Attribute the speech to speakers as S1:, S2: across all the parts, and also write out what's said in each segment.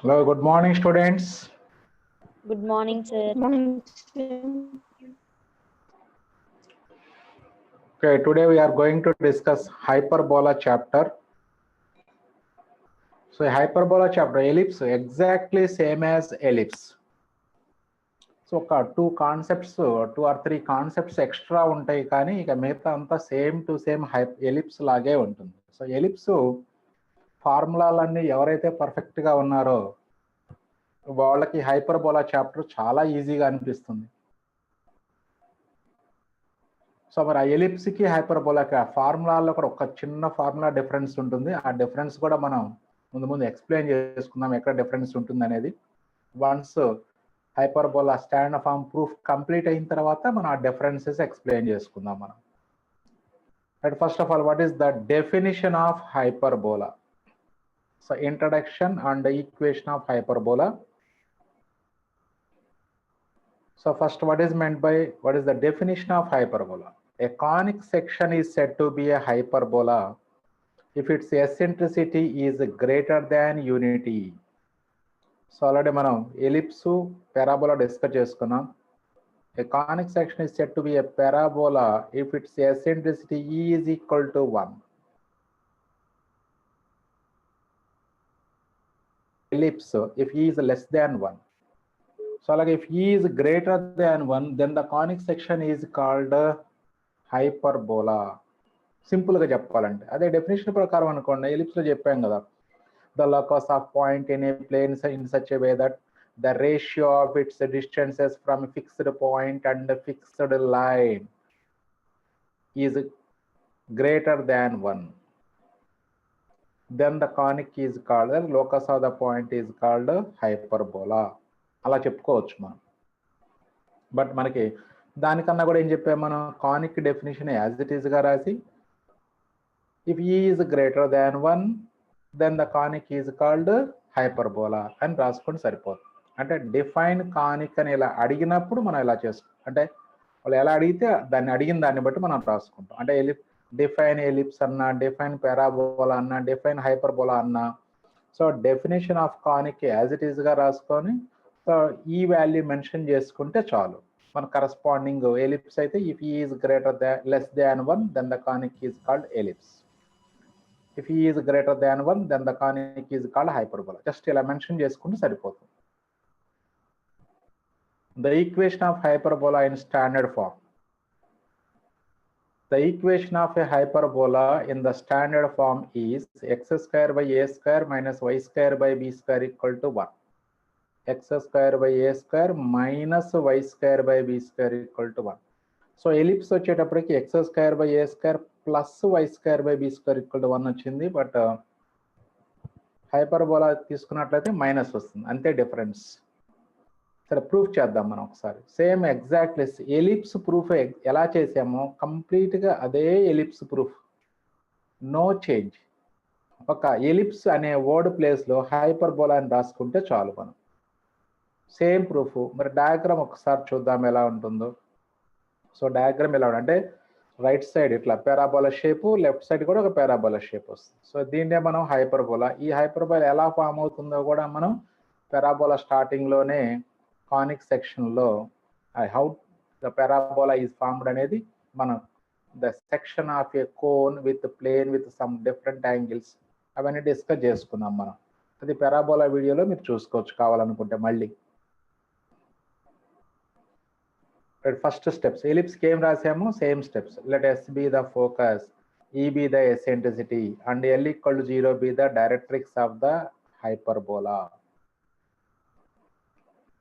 S1: Hello, good morning, students.
S2: Good morning, sir.
S1: Okay, today we are going to discuss hyperbola chapter. So, hyperbola chapter, ellipse, exactly same as ellipse. So, two or three concepts extra ఉంటాయి కానీ ఇక మిగతా అంతా same to same ellipse లాగే ఉంటుంది. So, ellipse ఫార్ములాలన్నీ ఎవరైతే పర్ఫెక్ట్గా ఉన్నారో వాళ్ళకి హైపర్బోలా చాప్టర్ చాలా ఈజీగా అనిపిస్తుంది. సో మరి ఆ ఎలిప్స్కి హైపర్బోలాకి ఆ ఫార్ములాలో కూడా ఒక చిన్న ఫార్ములా డిఫరెన్స్ ఉంటుంది. ఆ డిఫరెన్స్ కూడా మనం ముందు ఎక్స్ప్లెయిన్ చేసుకుందాం ఎక్కడ డిఫరెన్స్ ఉంటుంది అనేది. Once hyperbola stand form proof complete అయిన తర్వాత మనం ఆ డిఫరెన్సెస్ ఎక్స్ప్లెయిన్ చేసుకుందాం మనం. And first of all, what is the definition of hyperbola? So introduction and equation of hyperbola. So first, what is the definition of hyperbola? A conic section is said to be a hyperbola if its eccentricity is greater than unity. So already మనం ellipse, parabola discuss చేసుకున్నాం. A conic section is said to be a parabola if its eccentricity is equal to 1. Ellipse if E is less than 1. So like if E is greater than 1, then the conic section is called hyperbola. సింపుల్గా చెప్పాలంటే అదే definition ప్రకారం అనుకోండి, ఎలిప్స్లో చెప్పాం కదా, the locus of point in a plane in such a way that the ratio of its distances from fixed point and fixed line is greater than 1. Then the conic is called, locus of the point is called hyperbola. అలా చెప్పుకోవచ్చు మనం. But మనకి దానికన్నా కూడా ఏం చెప్పాము మనం, కానిక్ definition as it ఈస్గా రాసి if E is greater than 1 then the conic is called hyperbola అని రాసుకొని సరిపోతుంది. అంటే డిఫైన్ కానిక్ అని ఇలా అడిగినప్పుడు మనం ఇలా చేసుకుంటాం. అంటే వాళ్ళు ఎలా అడిగితే దాన్ని అడిగిన దాన్ని బట్టి మనం రాసుకుంటాం. అంటే డిఫైన్ ఎలిప్స్ అన్నా, డిఫైన్ పారాబోలా అన్నా, డిఫైన్ హైపర్బోలా అన్నా, so definition of conic as it ఈస్గా రాసుకొని సో ఈ వాల్యూ మెన్షన్ చేసుకుంటే చాలు. మన కరస్పాండింగ్ ఎలిప్స్ అయితే if E is less than 1 then the conic is called ellipse. If E is greater than 1 then the conic is called hyperbola. Just ఇలా mention చేసుకుంటే సరిపోతుంది. The equation of hyperbola in standard form. The equation of a hyperbola in the standard form is x square by a square minus y square by b square equal to 1. X square by a square minus y square by b square equal to 1. So ellipse వచ్చేటప్పటికి X square by A square plus why square by B square equal to 1 వచ్చింది. But hyperbola తీసుకున్నట్లయితే minus వస్తుంది, అంతే difference. సరే proof చేద్దాం మనం ఒకసారి. Same exactly ellipse proof ఎలా చేసామో కంప్లీట్గా అదే ఎలిప్స్ ప్రూఫ్, నో చేంజ్. ఒక ఎలిప్స్ అనే వర్డ్ ప్లేస్లో హైపర్బోలా అని రాసుకుంటే చాలు మనం. Same proof. మరి డయాగ్రామ్ ఒకసారి చూద్దాం ఎలా ఉంటుందో. సో డయాగ్రామ్ ఎలా అంటే రైట్ సైడ్ ఇట్లా పారాబోలా షేపు, లెఫ్ట్ సైడ్ కూడా ఒక పారాబోలా షేప్ వస్తుంది. సో దీన్నే మనం హైపర్బోలా. ఈ హైపర్బోలా ఎలా ఫామ్ అవుతుందో కూడా మనం పారాబోలా స్టార్టింగ్లోనే కానిక్ సెక్షన్లో how the parabola is formed అనేది మనం the section of A cone with plane with some different angles అవన్నీ డిస్కస్ చేసుకున్నాం మనం. అది పారాబోలా వీడియోలో మీరు చూసుకోవచ్చు కావాలనుకుంటే మళ్ళీ. ఫస్ట్ స్టెప్స్ ఎలిప్స్కి ఏం రాసాము, same steps. Let S be the focus, E be the eccentricity and L equal to 0 be the directrix of the hyperbola.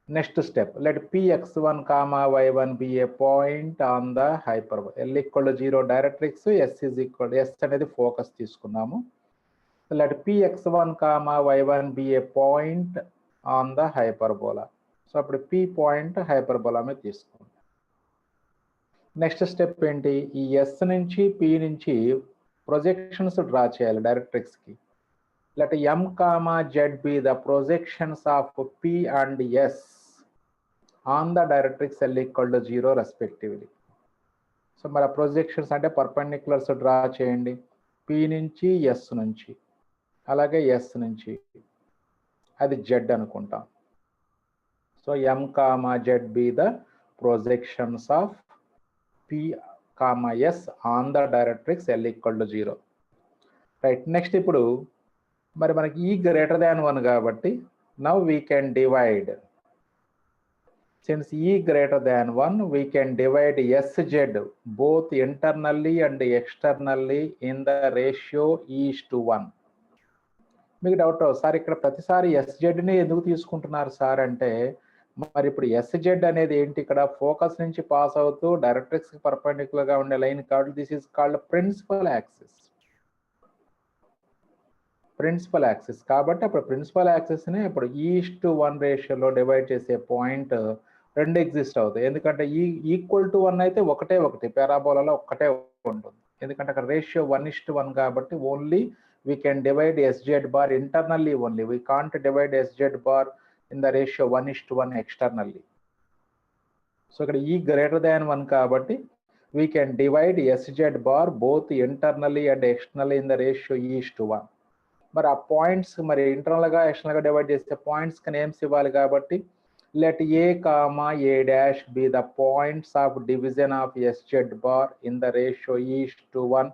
S1: Next step, let px1 comma y1 be a point on the hyperbola. L equal to 0 directrix, s is equal to s అనేది focus తీసుకున్నాము. Let px1 comma y1 be a point on the hyperbola. So అప్పుడు p point hyperbola మీద తీసుకుంటాం. Next step ఏంటి, ఈ s నుంచి p నుంచి projections draw చేయాలి డైరెక్ట్రిక్స్కి. Let m comma z be the projections of p and s on the directrix L equal to 0 respectively. So మరి projections అంటే పర్పెండిక్యులర్స్ డ్రా చేయండి, p నుంచి s నుంచి, అలాగే s నుంచి. అది జెడ్ అనుకుంటాం. So M comma Z be the projections of P comma S on the directrix L equal to 0. Right. Next ఇప్పుడు మరి మనకి ఈ గ్రేటర్ దాన్ 1 కాబట్టి now we can divide, since E greater than 1 we can divide SZ both internally and externally in the ratio E:1. మీకు doubt sir ఇక్కడ ప్రతిసారి SZని ఎందుకు తీసుకుంటున్నారు sir అంటే, మరి ఇప్పుడు SZ అనేది ఏంటి, ఇక్కడ ఫోకస్ నుంచి పాస్ అవుతూ డైరెక్ట్రిక్స్ పర్పెండిక్యులర్ గా ఉండే లైన్ కాబట్టి this is called principal axis. Principal axis కాబట్టి అప్పుడు ప్రిన్సిపల్ యాక్సిస్ ని ఇప్పుడు E:1 రేషియోలో డివైడ్ చేసే పాయింట్ రెండు ఎగ్జిస్ట్ అవుతాయి. ఎందుకంటే ఈక్వల్ టు 1 అయితే ఒకటి పారాబోలాలో ఒక్కటే ఉంటుంది. ఎందుకంటే అక్కడ రేషియో 1:1 కాబట్టి only we can divide SZ bar internally only. We can't divide SZ bar in the ratio 1:1 externally. So ఇక్కడ E greater than 1 కాబట్టి we can divide SZ bar both internally and externally in the ratio E:1. మరి ఆ points మరి internal గా external గా divide చేసే points కి names ఇవ్వాలి కాబట్టి let A comma A dash be the points of division of SZ bar in the ratio E:1.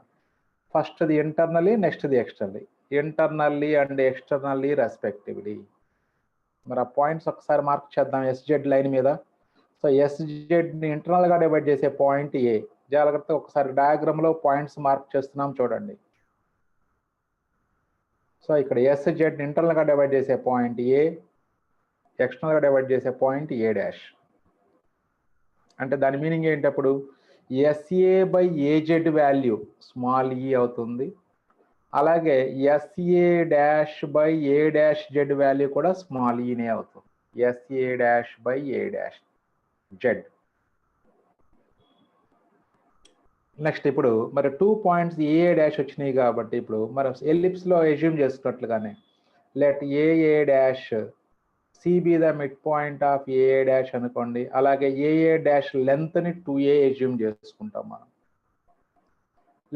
S1: First the internally, next the externally, internally and externally respectively. మరి ఆ points ఒకసారి mark చేద్దాం SZ line మీద. So SZని internal గా divide చేసే point ఏ. జాగ్రత్తగా ఒకసారి diagram లో పాయింట్స్ మార్క్ చేస్తున్నాం చూడండి. సో ఇక్కడ SZని ఇంటర్నల్ గా డివైడ్ చేసే పాయింట్ ఏ, ఎక్స్టర్నల్ గా డివైడ్ చేసే పాయింట్ ఏ డాష్. అంటే దాని మీనింగ్ ఏంటి, అప్పుడు SA/AZ వాల్యూ స్మాల్ ఈ అవుతుంది, అలాగే SA'/A'/Z వాల్యూ కూడా స్మాల్ ఈనే అవుతుంది. SA'/A'/Z. నెక్స్ట్ ఇప్పుడు మరి 2 పాయింట్స్ AA డాష్ వచ్చినాయి కాబట్టి ఇప్పుడు మనం ఎలిప్స్ లో ఎజ్యూమ్ చేసుకున్నట్లుగానే let AA dash C be the midpoint of AA dash అనుకోండి. అలాగే AA dash లెంత్ ని 2A ఎజ్యూమ్ చేసుకుంటాం మనం.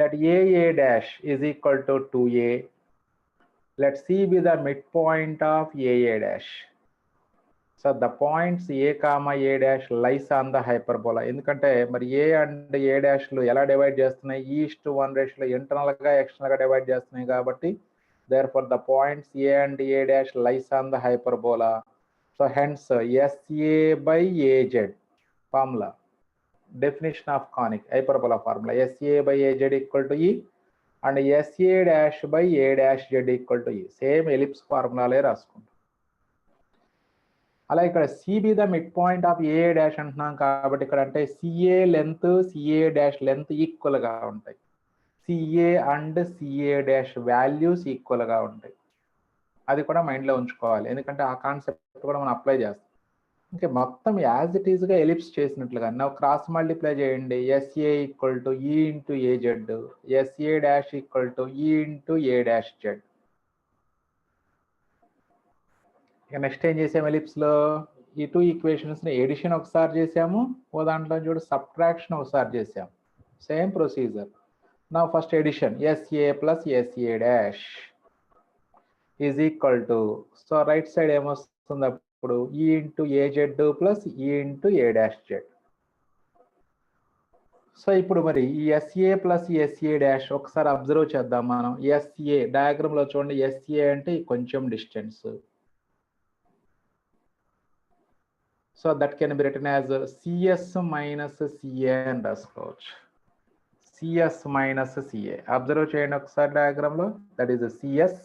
S1: Let AA dash is equal to 2A. Let C be the midpoint of AA dash. So the points A comma A dash lies on the hyperbola. ఎందుకంటే మరి A and A dash లు ఎలా divide చేస్తున్నాయి, E:1 రేషియోలో internal గా external గా divide చేస్తున్నాయి కాబట్టి therefore the points A and A dash lies on the hyperbola. So hence SA/AZ formula, definition of conic hyperbola formula, SA/AZ equal to E and SA'/A'/Z equal to E. Same ellipse ఫార్ములాలే రాసుకుంటాం. అలా ఇక్కడ CB the mid point of AA dash అంటున్నాం కాబట్టి ఇక్కడ అంటే CA length CA dash length equal గా ఉంటాయి. CA and CA dash values equal గా ఉంటాయి. అది కూడా మైండ్లో ఉంచుకోవాలి, ఎందుకంటే ఆ కాన్సెప్ట్ కూడా మనం అప్లై చేస్తాం. ఇంకా మొత్తం యాజ్ ఇట్ ఈస్గా ఎలిప్స్ చేసినట్లుగా నా క్రాస్ మల్టిప్లై చేయండి. SA equal to E into AZ, SA dash equal to E into A'/Z. ఇక నెక్స్ట్ ఏం చేసాము, ఎలిప్స్లో ఈ 2 ఈక్వేషన్స్ని ఎడిషన్ ఒకసారి చేసాము, ఓ దాంట్లో చూడు సబ్ట్రాక్షన్ ఒకసారి చేసాము. Same procedure. నా first edition SA plus SA dash is equal to, so right side ఏమొస్తుంది అప్పుడు E into AZ plus E into A'/Z. So ఇప్పుడు మరి ఈ SA ప్లస్ SA డాష్ ఒకసారి అబ్జర్వ్ చేద్దాం మనం. SA డయాగ్రామ్ లో చూడండి, SA అంటే కొంచెం distance. So that can be written as CS minus CA అని రాసుకోవచ్చు. CS మైనస్ CA అబ్జర్వ్ చేయండి ఒకసారి డయాగ్రామ్ లో, దట్ ఈస్ CS.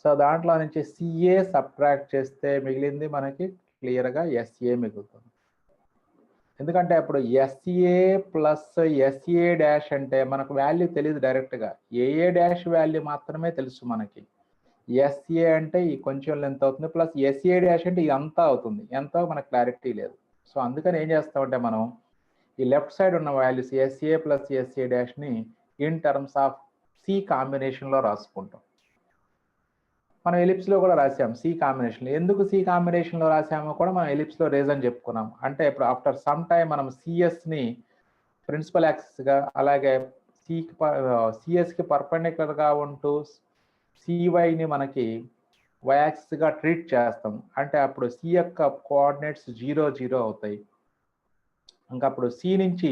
S1: సో దాంట్లో నుంచి CA సబ్ట్రాక్ట్ చేస్తే మిగిలింది మనకి క్లియర్గా SA మిగులుతుంది. ఎందుకంటే అప్పుడు SA ప్లస్ SA డాష్ అంటే మనకు వాల్యూ తెలియదు డైరెక్ట్గా, AA డాష్ వాల్యూ మాత్రమే తెలుసు మనకి. SA అంటే ఈ కొంచెం లెంత్ అవుతుంది, ప్లస్ SA డాష్ అంటే ఇది అంతా అవుతుంది, ఎంతో మనకు క్లారిటీ లేదు. సో అందుకని ఏం చేస్తామంటే మనం ఈ లెఫ్ట్ సైడ్ ఉన్న వాల్యూస్ SA ప్లస్ SA డాష్ని ఇన్ టర్మ్స్ ఆఫ్ C కాంబినేషన్లో రాసుకుంటాం. మనం ఎలిప్స్లో కూడా రాసాం C కాంబినేషన్లో. ఎందుకు C కాంబినేషన్లో రాసామో కూడా మనం ఎలిప్స్లో రీజన్ చెప్పుకున్నాం. అంటే ఇప్పుడు ఆఫ్టర్ సమ్ టైం మనం CSని ప్రిన్సిపల్ యాక్సిస్గా, అలాగే CSకి పర్పెండిక్యులర్గా ఉంటూ CYని మనకి y-axis గా ట్రీట్ చేస్తాం. అంటే అప్పుడు సి యొక్క కోఆర్డినేట్స్ 0, 0 అవుతాయి. ఇంకా అప్పుడు సి నుంచి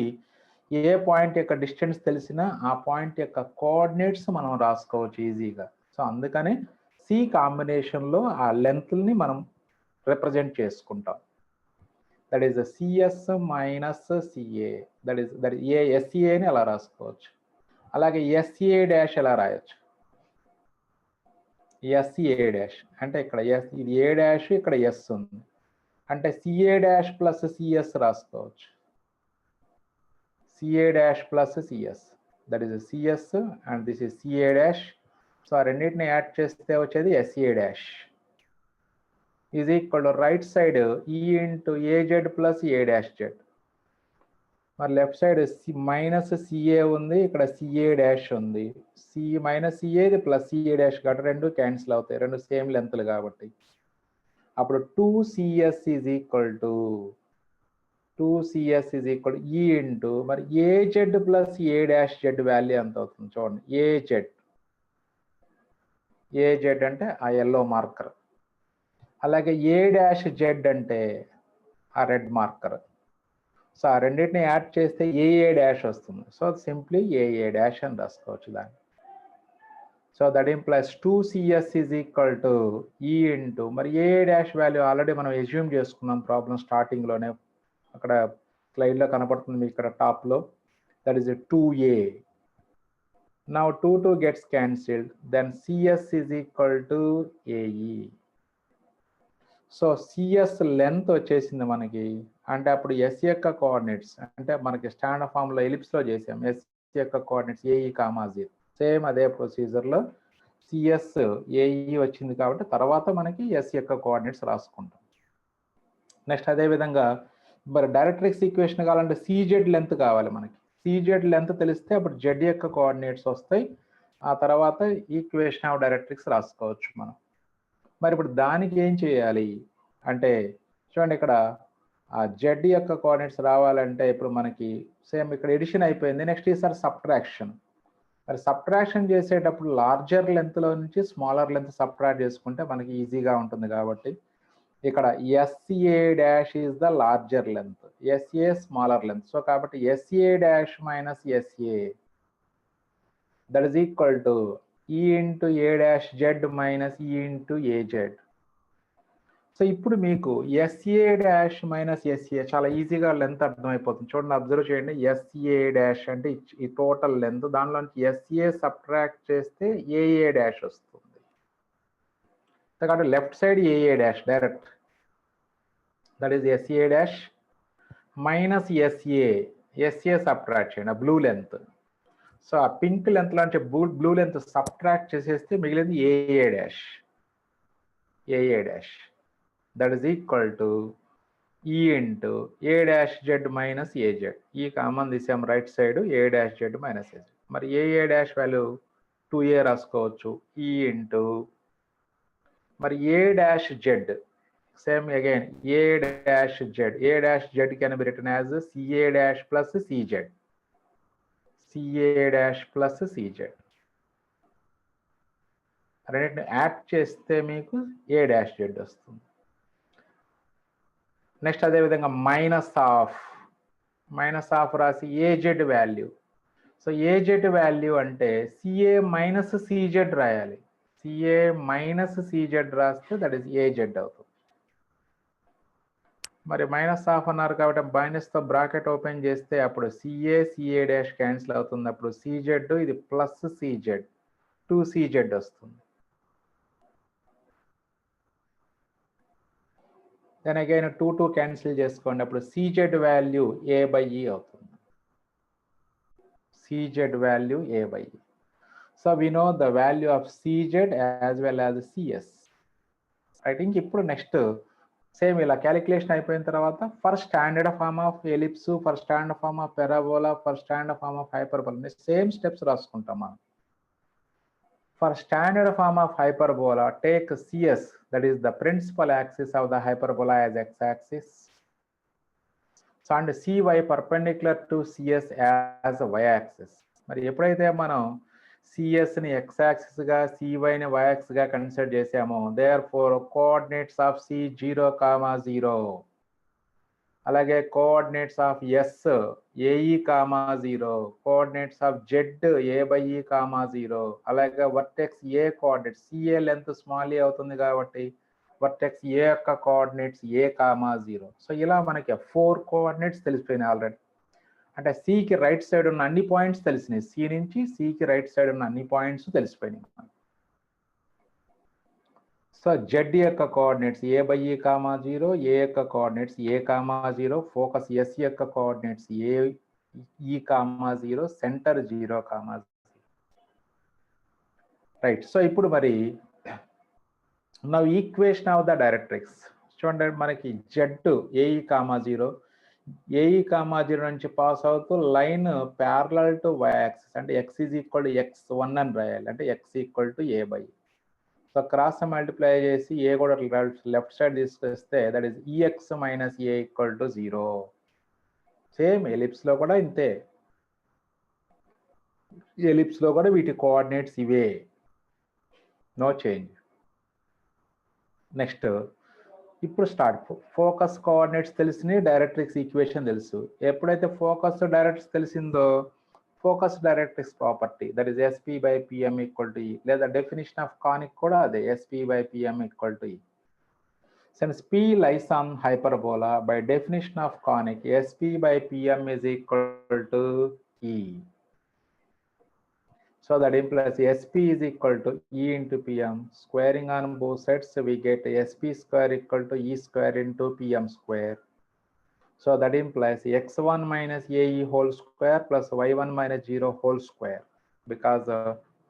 S1: ఏ పాయింట్ యొక్క డిస్టెన్స్ తెలిసినా ఆ పాయింట్ యొక్క కోఆర్డినేట్స్ మనం రాసుకోవచ్చు ఈజీగా. సో అందుకని సి కాంబినేషన్లో ఆ లెంత్ని మనం రిప్రజెంట్ చేసుకుంటాం. That is CS minus CA, that A ఎస్ఏని అలా రాసుకోవచ్చు. అలాగే ఎస్ఏ డాష్ ఎలా రాయొచ్చు, ఎస్ఏ డాష్ అంటే ఇక్కడ ఎస్, ఇది ఏ డాష్, ఇక్కడ ఎస్ ఉంది అంటే సిఏ డాష్ ప్లస్ సిఎస్ రాసుకోవచ్చు. CA dash plus CS, that is CS and this is CA dash. So ఆ రెండింటిని యాడ్ చేస్తే వచ్చేది SA dash is equal to right side E into AZ plus A dash Z. మరి left side minus CA ఉంది, ఇక్కడ CA dash ఉంది. C minus సిఏది plus CA dash కాబట్టి రెండు క్యాన్సిల్ అవుతాయి, రెండు సేమ్ లెంత్లు కాబట్టి. అప్పుడు 2CS is equal to 2CS is equal ఈ ఇంటూ మరి AZ plus A dash Z value ఎంత అవుతుంది చూడండి. ఏజెడ్ అంటే ఆ ఎల్లో మార్కర్, అలాగే ఏ డాష్ జెడ్ అంటే ఆ రెడ్ మార్కర్. సో ఆ రెండింటిని యాడ్ చేస్తే ఏఏ డాష్ వస్తుంది. సో సింప్లీ ఏఏ డాష్ అని రాసుకోవచ్చు దాన్ని. So that implies 2CS is equal to ఈ ఇంటూ మరి ఏ డాష్ వాల్యూ ఆల్రెడీ మనం ఎజ్యూమ్ చేసుకున్నాం ప్రాబ్లం స్టార్టింగ్లోనే, అక్కడ స్లైడ్లో కనపడుతుంది మీకు ఇక్కడ టాప్లో. That is 2A. Now 2 gets cancelled, then CS is equal to AE. So CS length వచ్చేసింది మనకి. అంటే అప్పుడు ఎస్ యొక్క కోఆర్డినేట్స్ అంటే మనకి స్టాండర్డ్ ఫామ్లో ఎలిప్స్లో చేసాం. ఎస్ యొక్క కోఆర్డినేట్స్ ఏఈ కామా 0. సేమ్ అదే ప్రొసీజర్లో సిఎస్ ఏఈ వచ్చింది కాబట్టి తర్వాత మనకి ఎస్ యొక్క కోఆర్డినేట్స్ రాసుకుంటాం. నెక్స్ట్ అదేవిధంగా మరి డైరెక్ట్రిక్స్ ఈక్వేషన్ కావాలంటే సిజెడ్ లెంత్ కావాలి మనకి. సిజెడ్ లెంత్ తెలిస్తే అప్పుడు జెడ్ యొక్క కోఆర్డినేట్స్ వస్తాయి. ఆ తర్వాత ఈక్వేషన్ ఆఫ్ డైరెక్ట్రిక్స్ రాసుకోవచ్చు మనం. మరి ఇప్పుడు దానికి ఏం చేయాలి అంటే చూడండి, ఇక్కడ ఆ జెడ్ యొక్క కోఆర్డినేట్స్ రావాలంటే ఇప్పుడు మనకి సేమ్ ఇక్కడ ఎడిషన్ అయిపోయింది. నెక్స్ట్ ఈసారి సబ్ట్రాక్షన్. మరి సబ్ట్రాక్షన్ చేసేటప్పుడు లార్జర్ లెంత్లో నుంచి స్మాలర్ లెంత్ సబ్ట్రాక్ట్ చేసుకుంటే మనకి ఈజీగా ఉంటుంది కాబట్టి ఇక్కడ SA dash is the larger length, SA smaller length. So కాబట్టి SA dash minus SA that is equal to ఈ ఇంటూ ఏ dash Z minus E into AZ. So ఇప్పుడు మీకు ఎస్ఏ డాష్ మైనస్ ఎస్ఏ చాలా ఈజీగా లెంత్ అర్థమైపోతుంది. చూడండి, observe చేయండి. SA dash అంటే ఈ టోటల్ లెంత్, దానిలోంచి ఎస్ఏ సబ్ట్రాక్ట్ చేస్తే ఏఏ డాష్ వస్తుంది. కాబట్టి left side AA dash direct, that is SA dash minus SA subtract చేయండి బ్లూ లెంత్. సో ఆ పింక్ లెంత్ లాంటి బ్లూ లెంత్ సబ్ట్రాక్ట్ చేసేస్తే మిగిలింది AA dash. That is equal to ఈ ఇంటూ ఏ dash Z minus AZ. E common తీసాం right side, a dash Z minus AZ. మరి AA dash value 2A రాసుకోవచ్చు. E into మరి ఏ dash Z, same again A dash Z can be written as CA dash plus CZ. రెండింటిని add చేస్తే మీకు A dash Z వస్తుంది. Next అదేవిధంగా minus of రాసి AZ value. So AZ value అంటే CA minus CZ రాయాలి. CA minus CZ రాస్తే that is AZ అవుతుంది. మరి మైనస్ హాఫ్ అన్నారు కాబట్టి మైనస్తో బ్రాకెట్ ఓపెన్ చేస్తే అప్పుడు సిఏ డాష్ క్యాన్సిల్ అవుతుంది. అప్పుడు సిజెడ్ ఇది ప్లస్ సిజెడ్ 2CZ వస్తుంది. దెన్ అగైన్ 2 క్యాన్సిల్ చేసుకోండి. అప్పుడు సిజెడ్ వాల్యూ A/E అవుతుంది. So we know the value of CZ as well as CS. I think ఇప్పుడు నెక్స్ట్ సేమ్ ఇలా క్యాలిక్యులేషన్ అయిపోయిన తర్వాత for standard form of ellipse, for standard form of parabola, for standard form of hyperbola same steps రాసుకుంటాం మనం. For standard form of hyperbola, take CS, that is the principal axis of the hyperbola, as x-axis. So and CY perpendicular to CS as a y-axis. మరి ఎప్పుడైతే మనం సిఎస్ని X యాక్సిస్గా సివైని Y యాక్సిస్గా consider చేసాము. Therefore coordinates of C 0,0. అలాగే coordinates of S AE, 0, coordinates of Z A/E, 0, అలాగే vertex A coordinates CA length small A అవుతుంది కాబట్టి వర్టెక్స్ ఏ యొక్క కోఆర్డినేట్స్ A, 0. సో ఇలా మనకి 4 కోఆర్డినేట్స్ తెలిసిపోయినాయి ఆల్రెడీ. అంటే సికి రైట్ సైడ్ ఉన్న అన్ని పాయింట్స్ తెలిసినాయి. సి నుంచి సికి రైట్ సైడ్ ఉన్న అన్ని పాయింట్స్ తెలిసిపోయినాయి. సో జెడ్ యొక్క కోఆర్డినేట్స్ A/E, 0, ఏ యొక్క కోఆర్డినేట్స్ A, 0, ఫోకస్ ఎస్ యొక్క coordinates AE, 0, centre 0, 0. Right. So ఇప్పుడు మరి నా ఈక్వేషన్ ఆఫ్ ద డైరెక్ట్రిక్స్ చూడండి. మనకి జెడ్ AE, 0, AE, 0 నుంచి పాస్ అవుతూ line parallel to y axis అంటే x = x1 అని రాయాలి. అంటే x = A/E. So cross multiply చేసి ఏ కూడా లెఫ్ట్ సైడ్ తీసుకొస్తే దట్ ఈస్ EX - A = 0. సేమ్ ఎలిప్స్లో కూడా ఇంతే. ఎలిప్స్లో కూడా వీటి కోఆర్డినేట్స్ ఇవే, నో చేంజ్. నెక్స్ట్ ఇప్పుడు స్టార్ట్. ఫోకస్ కోఆర్డినేట్స్ తెలిసినాయి, డైరెక్ట్రిక్స్ ఈక్వేషన్ తెలుసు. ఎప్పుడైతే ఫోకస్ డైరెక్ట్రిక్స్ తెలిసిందో focus directrix property that is SP/PM = E, లేదా డెఫినిషన్ ఆఫ్ కానిక్ కూడా అదే SP/PM = E. Since P lies on hyperbola, by definition of conic, SP/PM is equal to E. So that implies SP is equal to E into PM. Squaring on both sides, we get SP square equal to E square into PM square. So that implies x1 minus AE whole square plus y1 minus 0 whole square. Because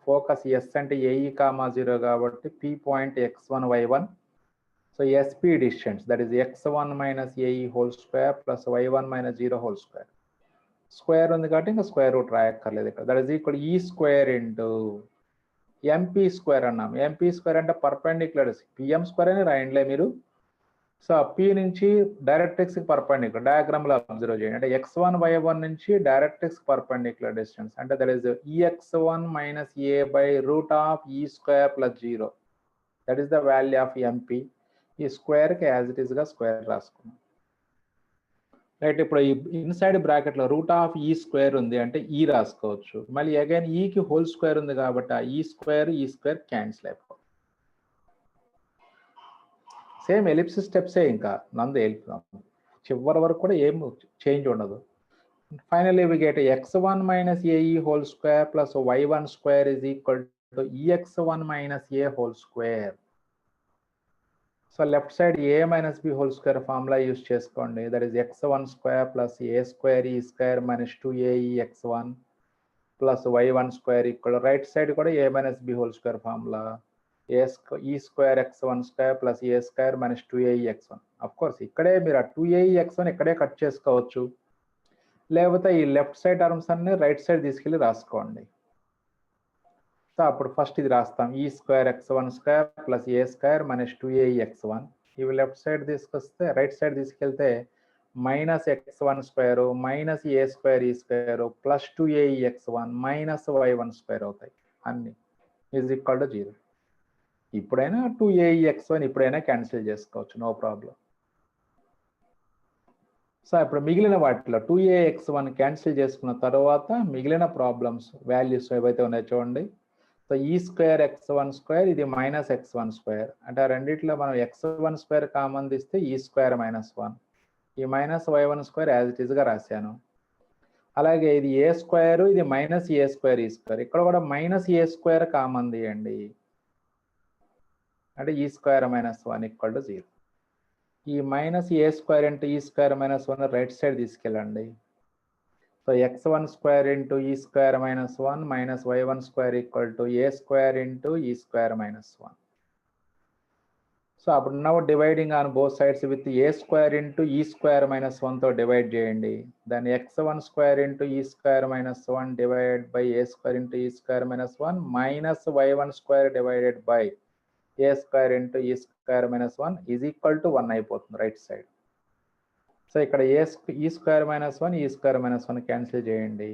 S1: focus S and AE, 0 కాబట్టి P point x1 y1. So SP distance that is x1 minus AE whole square plus y1 minus 0 whole square. Square ఉంది కాబట్టి ఇంకా square root రాయక్కర్లేదు ఇక్కడ. That is equal E square into MP square అన్నాం. MP square అంటే perpendicular, PM square అని రాయండిలే మీరు. So P నుంచి directrix perpendicular diagram లో అబ్జర్వ్ చేయండి. అంటే x1 y1 నుంచి డైరెక్ట్రిక్స్ పర్పెండిక్యులర్ డిస్టెన్స్ అంటే that is EX1 minus A by root of E square plus 0. That is the value of MP. ఈ square కి యాజ్ ఇట్ ఈస్ గా square రాసుకున్నాం. Right. ఇప్పుడు ఈ ఇన్సైడ్ బ్రాకెట్ లో రూట్ ఆఫ్ ఈ స్క్వేర్ ఉంది అంటే ఈ రాసుకోవచ్చు. మళ్ళీ అగైన్ ఈకి హోల్ స్క్వేర్ ఉంది కాబట్టి ఆ ఈ స్క్వేర్ క్యాన్సిల్ అయిపోతుంది. సేమ్ ఎలిప్స్ స్టెప్సే, ఇంకా నందు వెళ్ళిపోదాం. చివరి వరకు కూడా ఏం చేంజ్ ఉండదు. Finally we get x1 minus AE whole square plus y1 square is equal to EX1 minus A whole square. So left side A minus B whole square formula use చేసుకోండి. దట్ ఈస్ x1 square plus A square E square minus 2AE x1 plus y1 square equal. Right side కూడా A minus B whole square formula E square x1 square plus A square minus 2AE x1. Of course ఇక్కడే మీరు ఆ 2AE x1 ఇక్కడే cut చేసుకోవచ్చు, లేకపోతే ఈ left side terms అన్ని right side తీసుకెళ్ళి రాసుకోండి. సో అప్పుడు ఫస్ట్ ఇది రాస్తాం. E square x1 square plus A square minus 2AE x1. ఇవి లెఫ్ట్ సైడ్ తీసుకొస్తే రైట్ సైడ్ తీసుకెళ్తే minus x1 square minus A square E square plus 2AE x1 minus y1 square అవుతాయి. అన్ని ఈజ్ ఈక్వల్ టు 0. ఇప్పుడైనా 2AE x1 ఇప్పుడైనా cancel చేసుకోవచ్చు, no problem. So ఇప్పుడు మిగిలిన వాటిలో 2AE x1 క్యాన్సిల్ చేసుకున్న తర్వాత మిగిలిన ప్రాబ్లమ్స్ వాల్యూస్ ఏవైతే ఉన్నాయో చూడండి. So E square x1 square ఇది మైనస్ x1 స్క్వేర్ అంటే ఆ రెండిట్లో మనం x1 స్క్వేర్ కామన్ తీస్తే E square minus 1. ఈ minus y1 square as it ఈస్గా రాశాను. అలాగే ఇది A స్క్వేర్, ఇది minus A square E square. ఇక్కడ కూడా మైనస్ A square కామన్ తీయండి అంటే E square minus 1 equal to 0. ఈ మైనస్ A square into E square minus 1 right side తీసుకెళ్ళండి. So x1 square into E square minus 1 minus y1 square equal to A square into E square minus 1. So అప్పుడు now dividing on both sides with A square into E square minus 1తో divide చేయండి. దాన్ని x1 square into E square minus 1 divided by A square into E square minus 1 minus y1 square divided by A square into E square minus 1 is equal to 1 అయిపోతుంది right side. So ఇక్కడ E square minus 1 E square minus 1 cancel చేయండి.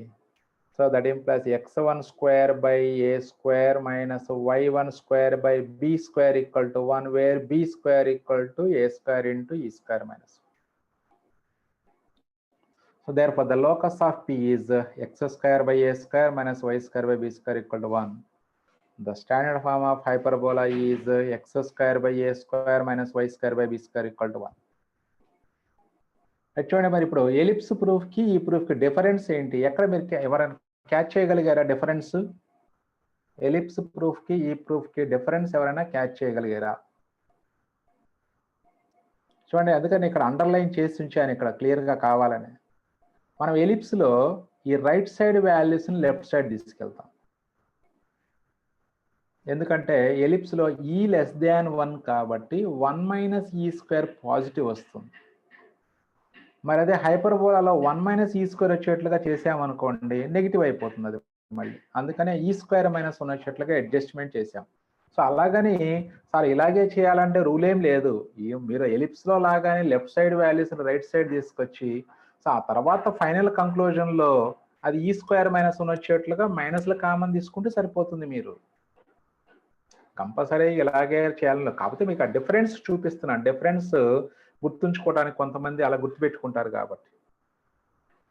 S1: So that implies x1 square by a square minus y1 square by b square equal to 1, where b square equal to a square into e square minus 1. So therefore the locus of P is x square by a square minus y square by b square equal to 1. The standard form of hyperbola is x square by a square minus y square by b square equal to 1. చూడండి మరి ఇప్పుడు ellipse proof కి ఈ proof కి difference ఏంటి? ఎక్కడ మీరు ఎవరైనా క్యాచ్ చేయగలిగారా డిఫరెన్స్? ఎలిప్స్ ప్రూఫ్ కి ఈ ప్రూఫ్ కి డిఫరెన్స్ ఎవరైనా క్యాచ్ చేయగలిగారా? చూడండి, అందుకని ఇక్కడ అండర్లైన్ చేసి ఉంచాను ఇక్కడ క్లియర్ గా కావాలని. మనం ఎలిప్స్ లో ఈ రైట్ సైడ్ వాల్యూస్ ని లెఫ్ట్ సైడ్ తీసుకెళ్తాం. ఎందుకంటే ఎలిప్స్ లో ఈ లెస్ దాన్ 1 కాబట్టి 1 మైనస్ ఈ స్క్వేర్ పాజిటివ్ వస్తుంది. మరి అదే హైపర్బోలాలో 1 మైనస్ ఈ స్క్వేర్ వచ్చేట్లుగా చేసామనుకోండి నెగిటివ్ అయిపోతుంది అది మళ్ళీ. అందుకనే ఈ స్క్వేర్ మైనస్ 1 వచ్చేట్లుగా అడ్జస్ట్మెంట్ చేసాం. సో అలాగని సార్ ఇలాగే చేయాలంటే రూల్ ఏం లేదు. మీరు ఎలిప్స్ లో లాగానే left side values right side తీసుకొచ్చి సో ఆ తర్వాత ఫైనల్ కంక్లూజన్ లో అది ఈ స్క్వేర్ మైనస్ 1 వచ్చేట్లుగా మైనస్లో కామన్ తీసుకుంటే సరిపోతుంది. మీరు కంపల్సరీ ఇలాగే చేయాలి. కాకపోతే మీకు ఆ డిఫరెన్స్ చూపిస్తున్నాను. డిఫరెన్స్ గుర్తుంచుకోవడానికి కొంతమంది అలా గుర్తుపెట్టుకుంటారు కాబట్టి.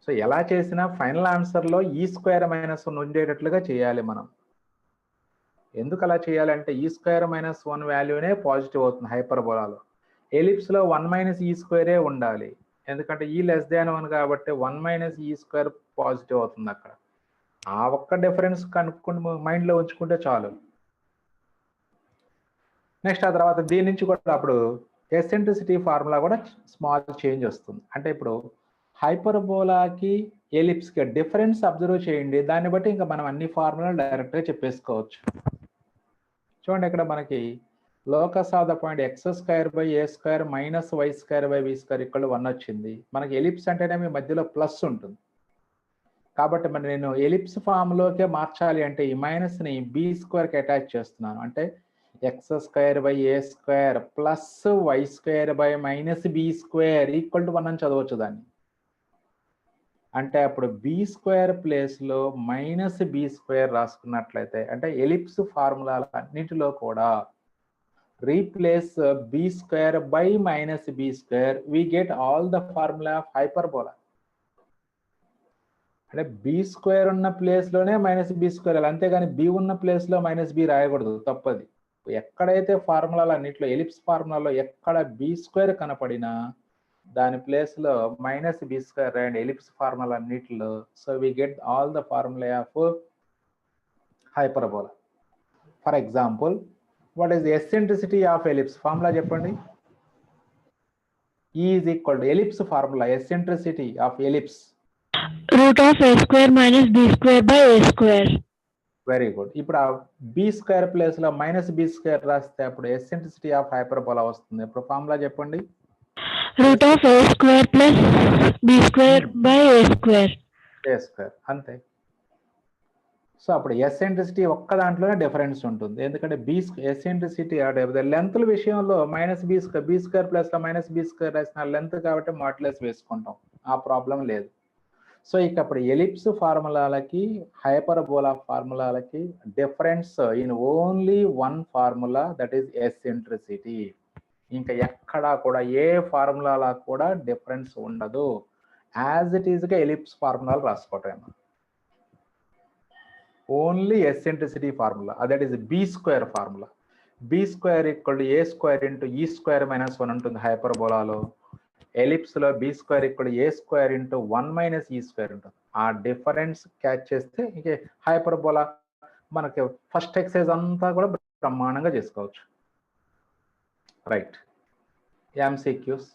S1: సో ఎలా చేసినా ఫైనల్ ఆన్సర్లో ఈ స్క్వేర్ మైనస్ 1 ఉండేటట్లుగా చేయాలి మనం. ఎందుకు అలా చేయాలంటే ఈ స్క్వేర్ మైనస్ 1 వాల్యూనే పాజిటివ్ అవుతుంది హైపర్బోలాలో. ఎలిప్స్లో 1 మైనస్ ఈ స్క్వేరే ఉండాలి. ఎందుకంటే ఈ లెస్ దాన్ 1 కాబట్టి 1 మైనస్ ఈ స్క్వేర్ పాజిటివ్ అవుతుంది అక్కడ. ఆ ఒక్క డిఫరెన్స్ కనుక్కుంటూ మైండ్లో ఉంచుకుంటే చాలు. నెక్స్ట్ ఆ తర్వాత దీని నుంచి కూడా అప్పుడు ఎసెంట్రిసిటీ ఫార్ములా కూడా స్మాల్ చేంజ్ వస్తుంది. అంటే ఇప్పుడు హైపర్బోలాకి ఎలిప్స్కి డిఫరెన్స్ అబ్జర్వ్ చేయండి. దాన్ని బట్టి ఇంకా మనం అన్ని ఫార్ములాలు డైరెక్ట్గా చెప్పేసుకోవచ్చు. చూడండి, ఇక్కడ మనకి locus of the point x square by A square minus y square by B square ఇక్కడ 1 వచ్చింది. మనకి ఎలిప్స్ అంటేనే మీ మధ్యలో ప్లస్ ఉంటుంది కాబట్టి మరి నేను ఎలిప్స్ ఫామ్లోకే మార్చాలి అంటే ఈ మైనస్ని బి స్క్వేర్కి అటాచ్ చేస్తున్నాను. అంటే x square by A square plus why square by minus B square equal to 1 అని చదవచ్చు దాన్ని. అంటే అప్పుడు బి స్క్వేర్ ప్లేస్లో మైనస్ బి స్క్వేర్ రాసుకున్నట్లయితే అంటే ఎలిప్స్ ఫార్ములాల అన్నింటిలో కూడా replace b square by minus B square we get all the formula of hyperbola. అంటే బి స్క్వేర్ ఉన్న ప్లేస్లోనే మైనస్ బి స్క్వేర్, అంతేగాని బి ఉన్న ప్లేస్లో మైనస్ బి రాయకూడదు, తప్పది. ఎక్కడైతే ఫార్ములాలు అన్నింటిలో ఎలిప్స్ ఫార్ములాలో ఎక్కడ బి స్క్వేర్ కనపడినా దాని ప్లేస్లో minus B square and ellipse formula అన్నిటిలో. So we get all the formula of hyperbola. For example, what is the eccentricity of ellipse? Formula చెప్పండి. E is equal to ellipse formula, eccentricity of ellipse
S3: root of a square minus b square by a square.
S1: Very good. ఇప్పుడు ఆ B square place లో minus B square రాస్తే అప్పుడు eccentricity of hyperbola వస్తుంది. ఇప్పుడు formula చెప్పండి.
S3: Root of a square plus b square by a square.
S1: A square, అంతే. So అప్పుడు ఎసెంట్రిసిటీ ఒక్క దాంట్లోనే డిఫరెన్స్ ఉంటుంది. ఎందుకంటే బి ఎసెంట్రిసిటీ లెంత్ల విషయంలో మైనస్ బి స్క్వేర్ ప్లస్ లో మైనస్ బి స్క్వేర్ రాసిన లెంత్ కాబట్టి మాడ్యులస్ వేసుకుంటాం, ఆ ప్రాబ్లం లేదు. సో ఇక అప్పుడు ఎలిప్స్ ఫార్ములాలకి హైపర్బోలా ఫార్ములాలకి difference in only one formula, that is eccentricity. ఇంకా ఎక్కడా కూడా ఏ ఫార్ములాలా కూడా డిఫరెన్స్ ఉండదు. యాజ్ ఇట్ ఈస్గా ఎలిప్స్ ఫార్ములాలు రాసుకోవటం. Only eccentricity formula, that is B square formula. B square equal to a square into e square minus 1 ఉంటుంది హైపర్బోలాలో. ఎలిప్స్ లో బి స్క్వేర్ ఇక్కడ a square into 1 minus e square ఉంటుంది. ఆ డిఫరెన్స్ క్యాచ్ చేస్తే ఇక హైపర్బోలా మనకి ఫస్ట్ ఎక్సైజ్ అంతా కూడా బ్రహ్మాండంగా చేసుకోవచ్చు. Right. MCQs.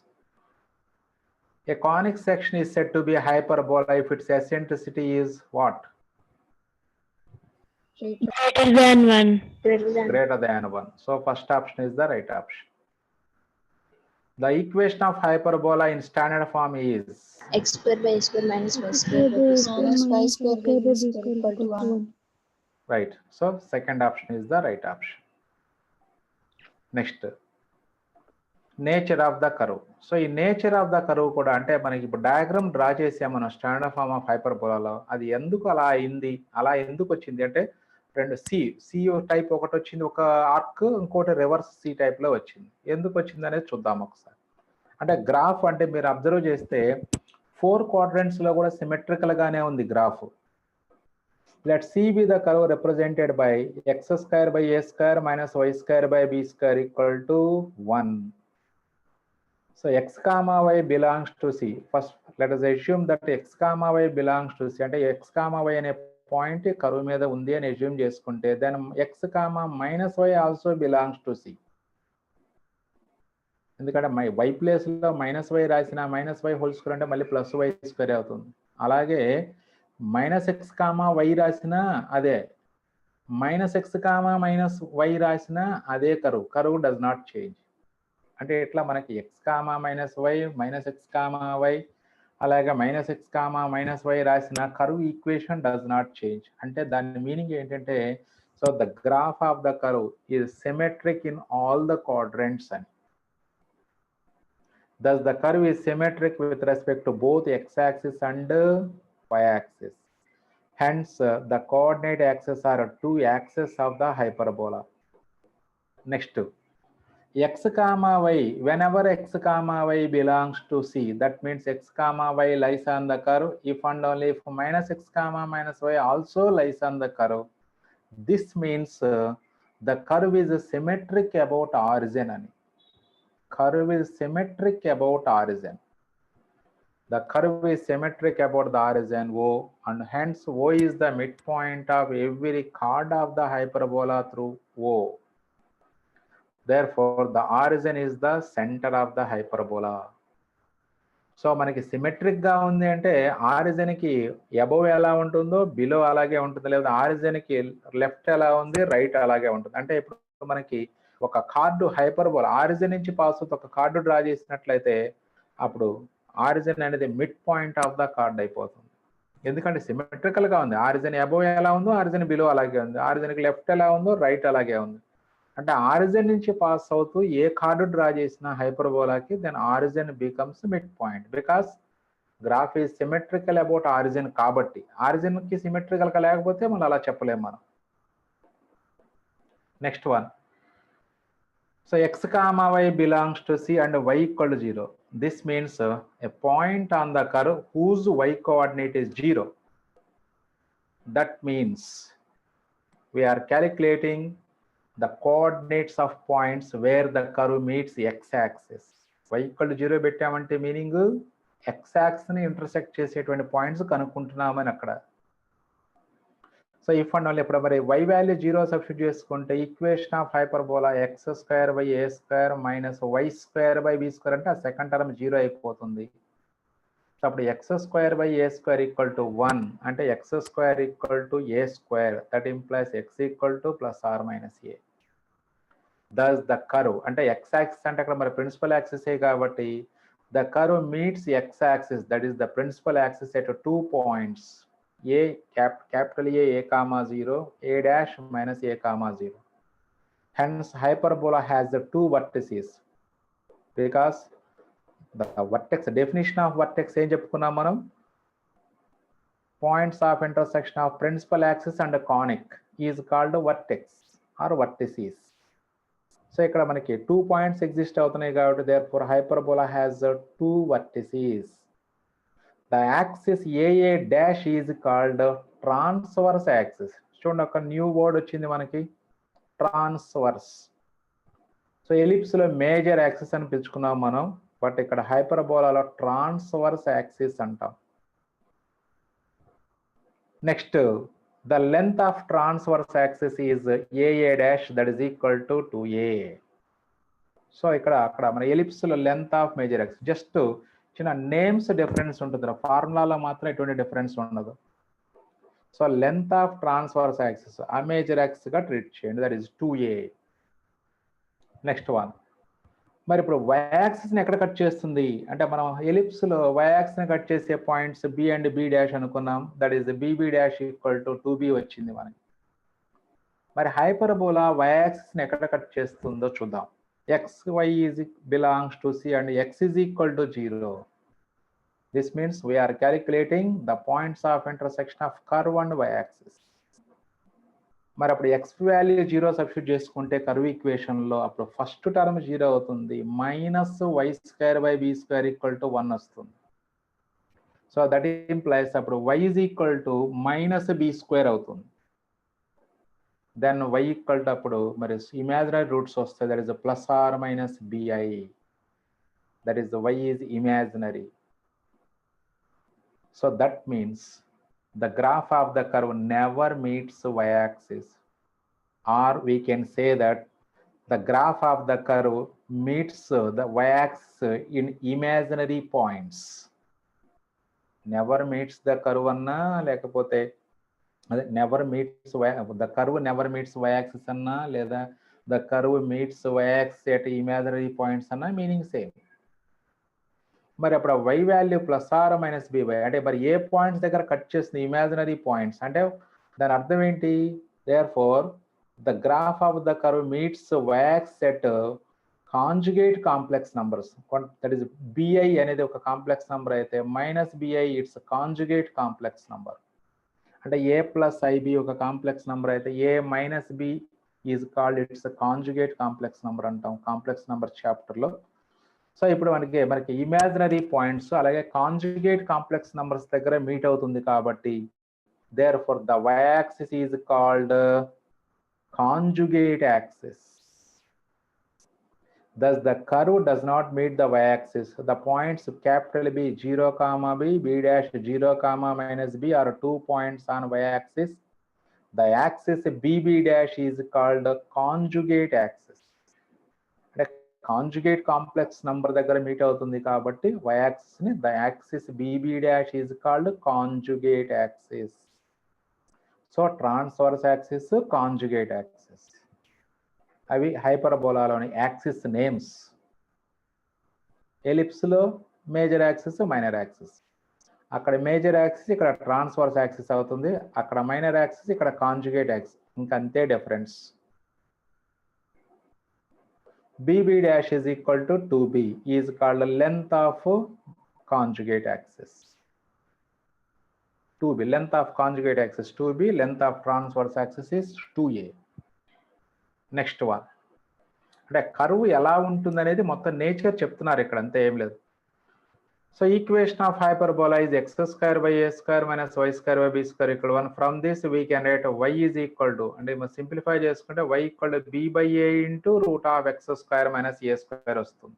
S1: A conic section is said to be a hyperbola if its eccentricity is what?
S3: Greater than 1.
S1: Greater than 1. So first option is the right option. The equation of hyperbola in standard form is
S2: X square by a square minus y square by b square minus y square by b square equal to 1.
S1: right. So second option is the right option. Next, nature of the curve. So ఈ nature of the curve కూడా అంటే మనకి ఇప్పుడు diagram draw చేసాం మనం standard form of హైపర్బోలాలో. అది ఎందుకు అలా అయింది, అలా ఎందుకు వచ్చింది అంటే రెండు సి టైప్ ఒకటి వచ్చింది ఒక ఆర్క్, ఇంకోటి రివర్స్ సి టైప్ లో వచ్చింది. ఎందుకు వచ్చింది అనేది చూద్దాం ఒకసారి. అంటే గ్రాఫ్ అంటే మీరు అబ్జర్వ్ చేస్తే 4 quadrants లో కూడా సిమెట్రికల్ గానే ఉంది graph. Let C be the curve represented by x square by a square minus y square by b square equal to 1. So x comma y belongs to C. First, let us assume that x comma y belongs to C. అంటే x comma y అనే point curve మీద ఉంది అని assume చేసుకుంటే then x comma minus y also belongs to C. ఎందుకంటే y place లో minus y రాసిన minus y whole square అంటే మళ్ళీ ప్లస్ వై స్క్వేర్ అవుతుంది. అలాగే మైనస్ ఎక్స్ కామా వై రాసిన అదే, minus x comma minus y రాసిన అదే కరువు డస్ నాట్ చేంజ్. అంటే ఇట్లా మనకి x comma minus y, minus x comma y, అలాగే minus x comma minus y రాసిన curve equation does not change. అంటే దాని మీనింగ్ ఏంటంటే so the graph of the curve is symmetric in all the quadrants అని. Thus, the curve is symmetric with respect to both x-axis and y-axis. Hence, the coordinate axes are two axes of the hyperbola. Next, x comma y. Whenever x comma y belongs to C, that means x comma y lies on the curve. If and only if minus x comma minus y also lies on the curve, this means the curve is symmetric about origin. Curve is symmetric about origin. The curve is symmetric about the origin O, and hence O is the midpoint of every chord of the hyperbola through O. Therefore, the origin is the center of the hyperbola. So మనకి symmetric గా ఉంది అంటే origin కి above ఎలా ఉంటుందో below అలాగే ఉంటుంది, లేదా ఆరిజిన్ కి లెఫ్ట్ ఎలా ఉంది రైట్ అలాగే ఉంటుంది. అంటే ఇప్పుడు మనకి ఒక కార్డు హైపర్బోలా ఆరిజిన్ నుంచి పాస్ అవుతూ ఒక కార్డు డ్రా చేసినట్లయితే అప్పుడు ఆరిజిన్ అనేది mid point of the card అయిపోతుంది. ఎందుకంటే సిమెట్రికల్ గా ఉంది. ఆరిజిన్ అబోవ్ ఎలా ఉందో ఆరిజిన్ బిలో అలాగే ఉంది, ఆరిజిన్ కి లెఫ్ట్ ఎలా ఉందో రైట్ అలాగే ఉంది. అంటే ఆరిజిన్ నుంచి పాస్ అవుతూ ఏ కార్డు డ్రా చేసిన హైపర్బోలాకి then origin becomes mid point, because graph is symmetrical about origin. కాబట్టి ఆరిజిన్ కి సిమెట్రికల్ గా లేకపోతే మనం అలా చెప్పలేము మనం. Next one. So x comma y belongs to C and y equal to 0. This means a point on the curve whose y coordinate is 0. That means we are calculating the coordinates of points where the curve meets the x-axis. Y equal to 0 పెట్టామంటే meaning x-axis ని intersect చేసేటువంటి points కనుక్కుంటున్నామని అక్కడ. So if and only ఇప్పుడు మరి y value 0 substitute చేసుకుంటే equation of hyperbola x square by a square minus y square by b square అంటే ఆ second term 0 అయిపోతుంది. సో అప్పుడు x square by a square equal to 1 అంటే x square equal to a square, that implies x equal to plus or minus a. Thus the curve అంటే x axis అంటే అక్కడ మరి principal axis కాబట్టి the curve meets x axis, that is the principal axis at 2 points. A capital A comma 0, A dash minus A comma 0. Hence hyperbola has the two vertices because the vertex, definition of vertex ఏం చెప్పుకున్నాం మనం, points of intersection of principal axis and conic is called vertex or vertices. So ఇక్కడ మనకి 2 points exist అవుతున్నాయి కాబట్టి therefore hyperbola has two vertices. The axis AA dash is called transverse axis. చూడండి ఒక new word వచ్చింది మనకి, transverse. So ellipse లో major axis అని పిలుచుకున్నాం మనం, బట్ ఇక్కడ హైపర్బోలాలో ట్రాన్స్వర్స్ యాక్సిస్ అంటాం. Next, the length of transverse axis is AA dash, that is equal to 2A. So ఇక్కడ అక్కడ మన ఎలిప్స్ లో length of major axis just చిన్న నేమ్స్ డిఫరెన్స్ ఉంటుంది, ఫార్ములాలో మాత్రం ఎటువంటి డిఫరెన్స్ ఉండదు. So length of transverse axis ఆ మేజర్ యాక్సిస్ గా ట్రీట్ చేయండి, that is 2A. Next one. మరి ఇప్పుడు y యాక్సిస్ ని ఎక్కడ కట్ చేస్తుంది అంటే మనం ఎలిప్స్ లో y యాక్సిస్ ని కట్ చేసే points B and B dash అనుకున్నాం, that is BB dash equal to 2B వచ్చింది మనకి. మరి హైపర్బోలా y యాక్సిస్ ని ఎక్కడ కట్ చేస్తుందో చూద్దాం. xy is belongs to C and x is equal to 0. This means we are calculating the points of intersection of curve and y-axis. మరి అప్పుడు x value 0 substitute చేసుకుంటే కర్వ్ ఈక్వేషన్ లో అప్పుడు first term 0 అవుతుంది, minus y²/b² = 1 వస్తుంది. So that implies అప్పుడు y is equal to -b² అవుతుంది. Then y equal to అప్పుడు మరి ఇమాజినరీ రూట్స్ వస్తాయి, that is plus or minus bi, that is y is imaginary. So that means the graph of the curve never meets y-axis, or we can say that the graph of the curve meets the y-axis in imaginary points. Never meets the curve anna lekapothe never meets the curve never meets y-axis anna leda the curve meets y-axis at imaginary points anna meaning same. మరి అప్పుడు y value plus or minus b by అంటే మరి ఏ points దగ్గర cut చేస్తుంది imaginary points అంటే దాని అర్థం ఏంటి, therefore the graph of the curve meets y-axis at conjugate complex numbers, that is bi అనేది ఒక కాంప్లెక్స్ నంబర్ అయితే minus bi its conjugate complex number. అంటే a ప్లస్ ib ఒక కాంప్లెక్స్ నంబర్ అయితే a minus b is called its conjugate complex number అంటాం complex number చాప్టర్లో. So ఇప్పుడు మనకి ఇమాజినరీ పాయింట్స్ అలాగే కాంజుగేట్ కాంప్లెక్స్ నంబర్స్ దగ్గర మీట్ అవుతుంది కాబట్టి therefore the y-axis is called conjugate axis. Thus the curve does not meet the y-axis. The points capital B 0, B, B dash 0, -b are 2 points on y-axis. The axis BB dash is called conjugate axis. Conjugate complex number దగ్గర meet అవుతుంది కాబట్టి y-axis ని the axis BB dash is called conjugate axis. So transverse axis, conjugate axis అవి హైపర్బోలాలోని axis names. Ellipse లో major axis, minor axis. అక్కడ major axis ఇక్కడ transverse axis అవుతుంది, అక్కడ మైనర్ యాక్సిస్ ఇక్కడ కాంజుగేట్ యాక్సిస్, ఇంకంతే difference. BB dash is equal to 2b is called length of conjugate axis. 2b, length of conjugate axis 2b, length of transverse axis is 2a. Next one అంటే curve ఎలా ఉంటుంది అనేది మొత్తం nature చెప్తున్నారు ఇక్కడ, అంతే ఏం లేదు. So equation of hyperbola is x² by a² minus y² by b² equal 1. From this we can write y is equal to అంటే మనం సింప్లిఫై చేసుకుంటే y equal to b by a into root of x² minus a² వస్తుంది.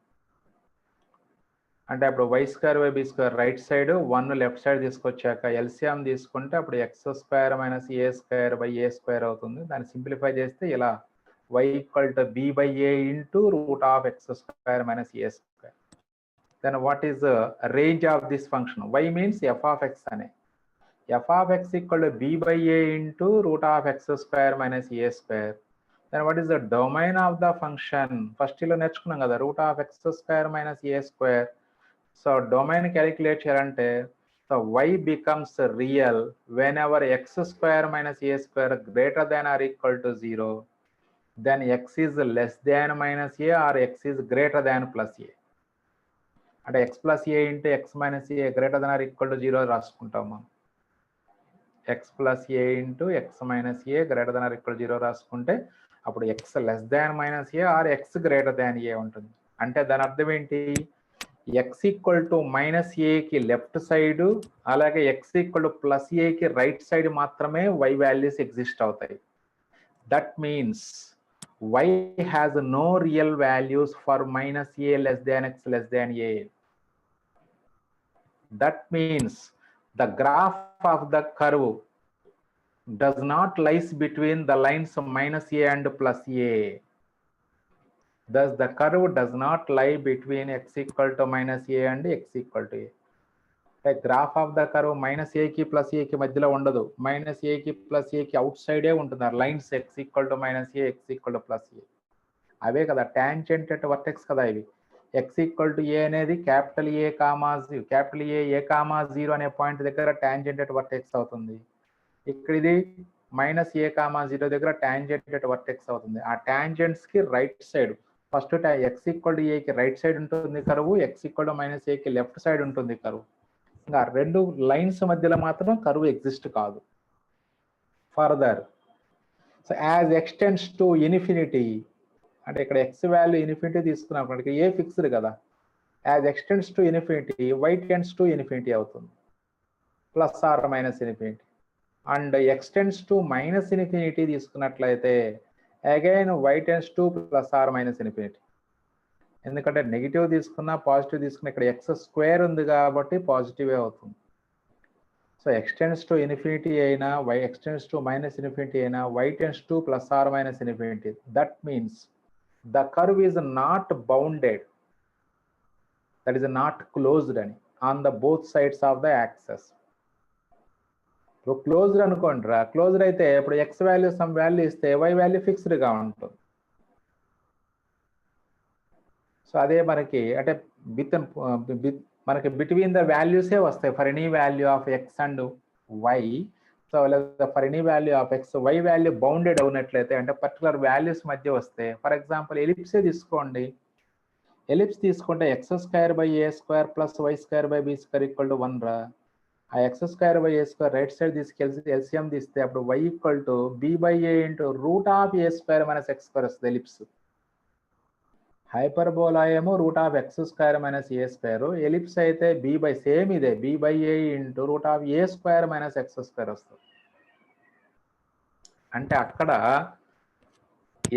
S1: అంటే అప్పుడు y² by b² right side 1 left side తీసుకొచ్చాక LCM తీసుకుంటే అప్పుడు x² minus a² by a² అవుతుంది. దాన్ని సింప్లిఫై చేస్తే ఇలా y equal to b by a into root of x² minus a². Then what is the range of this function? Y means f of x ane. F of x equal to b by a into root of x² minus a². Then what is the domain of the function? First lo నేర్చుకున్నాం కదా root of x² minus a². So domain calculate చేయాలంటే so y becomes real whenever x² minus a² greater than or equal to 0. Then x is less than minus a or x is greater than plus a. అంటే x plus a into x minus a greater than or equal to 0 రాసుకుంటాం మనం. X plus a into x minus a greater than or equal to 0 రాసుకుంటే అప్పుడు x less than minus a or x greater than a ఉంటుంది. అంటే దాని అర్థం ఏంటి, x equal to minus ఏకి లెఫ్ట్ సైడ్ అలాగే ఎక్స్ ఈక్వల్ టు ప్లస్ ఏకి రైట్ సైడ్ మాత్రమే y వాల్యూస్ ఎగ్జిస్ట్ అవుతాయి. That means y has no real values for minus a less than x less than a. That means the graph of the curve does not lies between the lines minus a and plus a. Thus the curve does not lie between x equal to minus a and x equal to a. Graph of the curve minus ఏకి plus ఏకి మధ్యలో ఉండదు, minus ఏకి plus ఏకి out సైడే ఉంటుంది. Lines x equal to minus a, x equal to plus a అవే కదా టాంజెంట్ అట్ వర్టెక్స్ కదా ఇవి. ఎక్స్ ఈక్వల్ టు ఏ అనేది క్యాపిటల్ ఏ కామా 0 అనే పాయింట్ దగ్గర టాంజెంట్ అట్ వర్టెక్స్ అవుతుంది. ఇక్కడ ఇది మైనస్ ఏ కామా 0 దగ్గర టాంజెంట్ అట్ వర్టెక్స్ అవుతుంది. ఆ టాంజెంట్స్ కి right side first X equal to ఏకి రైట్ సైడ్ ఉంటుంది కరువు, ఎక్స్ ఈక్వల్ టు మైనస్ ఏకి లెఫ్ట్ సైడ్ ఉంటుంది కరువు. ఇంకా రెండు లైన్స్ మధ్యలో మాత్రం కరువు ఎగ్జిస్ట్ కాదు. Further so as x tends to infinity, అంటే ఇక్కడ ఎక్స్ వాల్యూ ఇన్ఫినిటీ తీసుకున్నాం, ఇక్కడ ఏ ఫిక్స్డ్ కదా, as x tends to infinity y tends to infinity అవుతుంది, plus or minus infinity. And x tends to minus infinity తీసుకున్నట్లయితే again y tends to plus or minus infinity. ఎందుకంటే negative తీసుకున్నా positive తీసుకున్నా ఇక్కడ x square ఉంది కాబట్టి పాజిటివే అవుతుంది. సో ఎక్స్టెండ్స్ టు ఇన్ఫినిటీ అయినా y x tends to minus infinity అయినా why tends to plus or minus infinity. That means the curve is not bounded, that is not closed అని on the both sides of the axes. ఇప్పుడు closed అనుకోండి, closed అయితే ఇప్పుడు x value some value ఇస్తే y value ఫిక్స్డ్గా ఉంటుంది. So అదే మనకి అంటే మనకి బిట్వీన్ ద వాల్యూసే వస్తాయి for any value of x and y. So లేదా for any value of x y value bounded అవునట్లయితే అంటే పర్టికులర్ వాల్యూస్ మధ్య వస్తే, ఫర్ ఎగ్జాంపుల్ ఎలిప్సే తీసుకోండి, ఎలిప్స్ తీసుకుంటే x square by A square plus why square by B square equal to 1 రా. ఆ x square by A square right side తీసుకెళ్ళి LCM తీస్తే అప్పుడు y equal to b by a into root of a square minus x square వస్తుంది ellipse. Hyperbola ఏమో root of x square minus a square, ellipse అయితే b by same ఇదే b by a into root of a square minus x square వస్తుంది. అంటే అక్కడ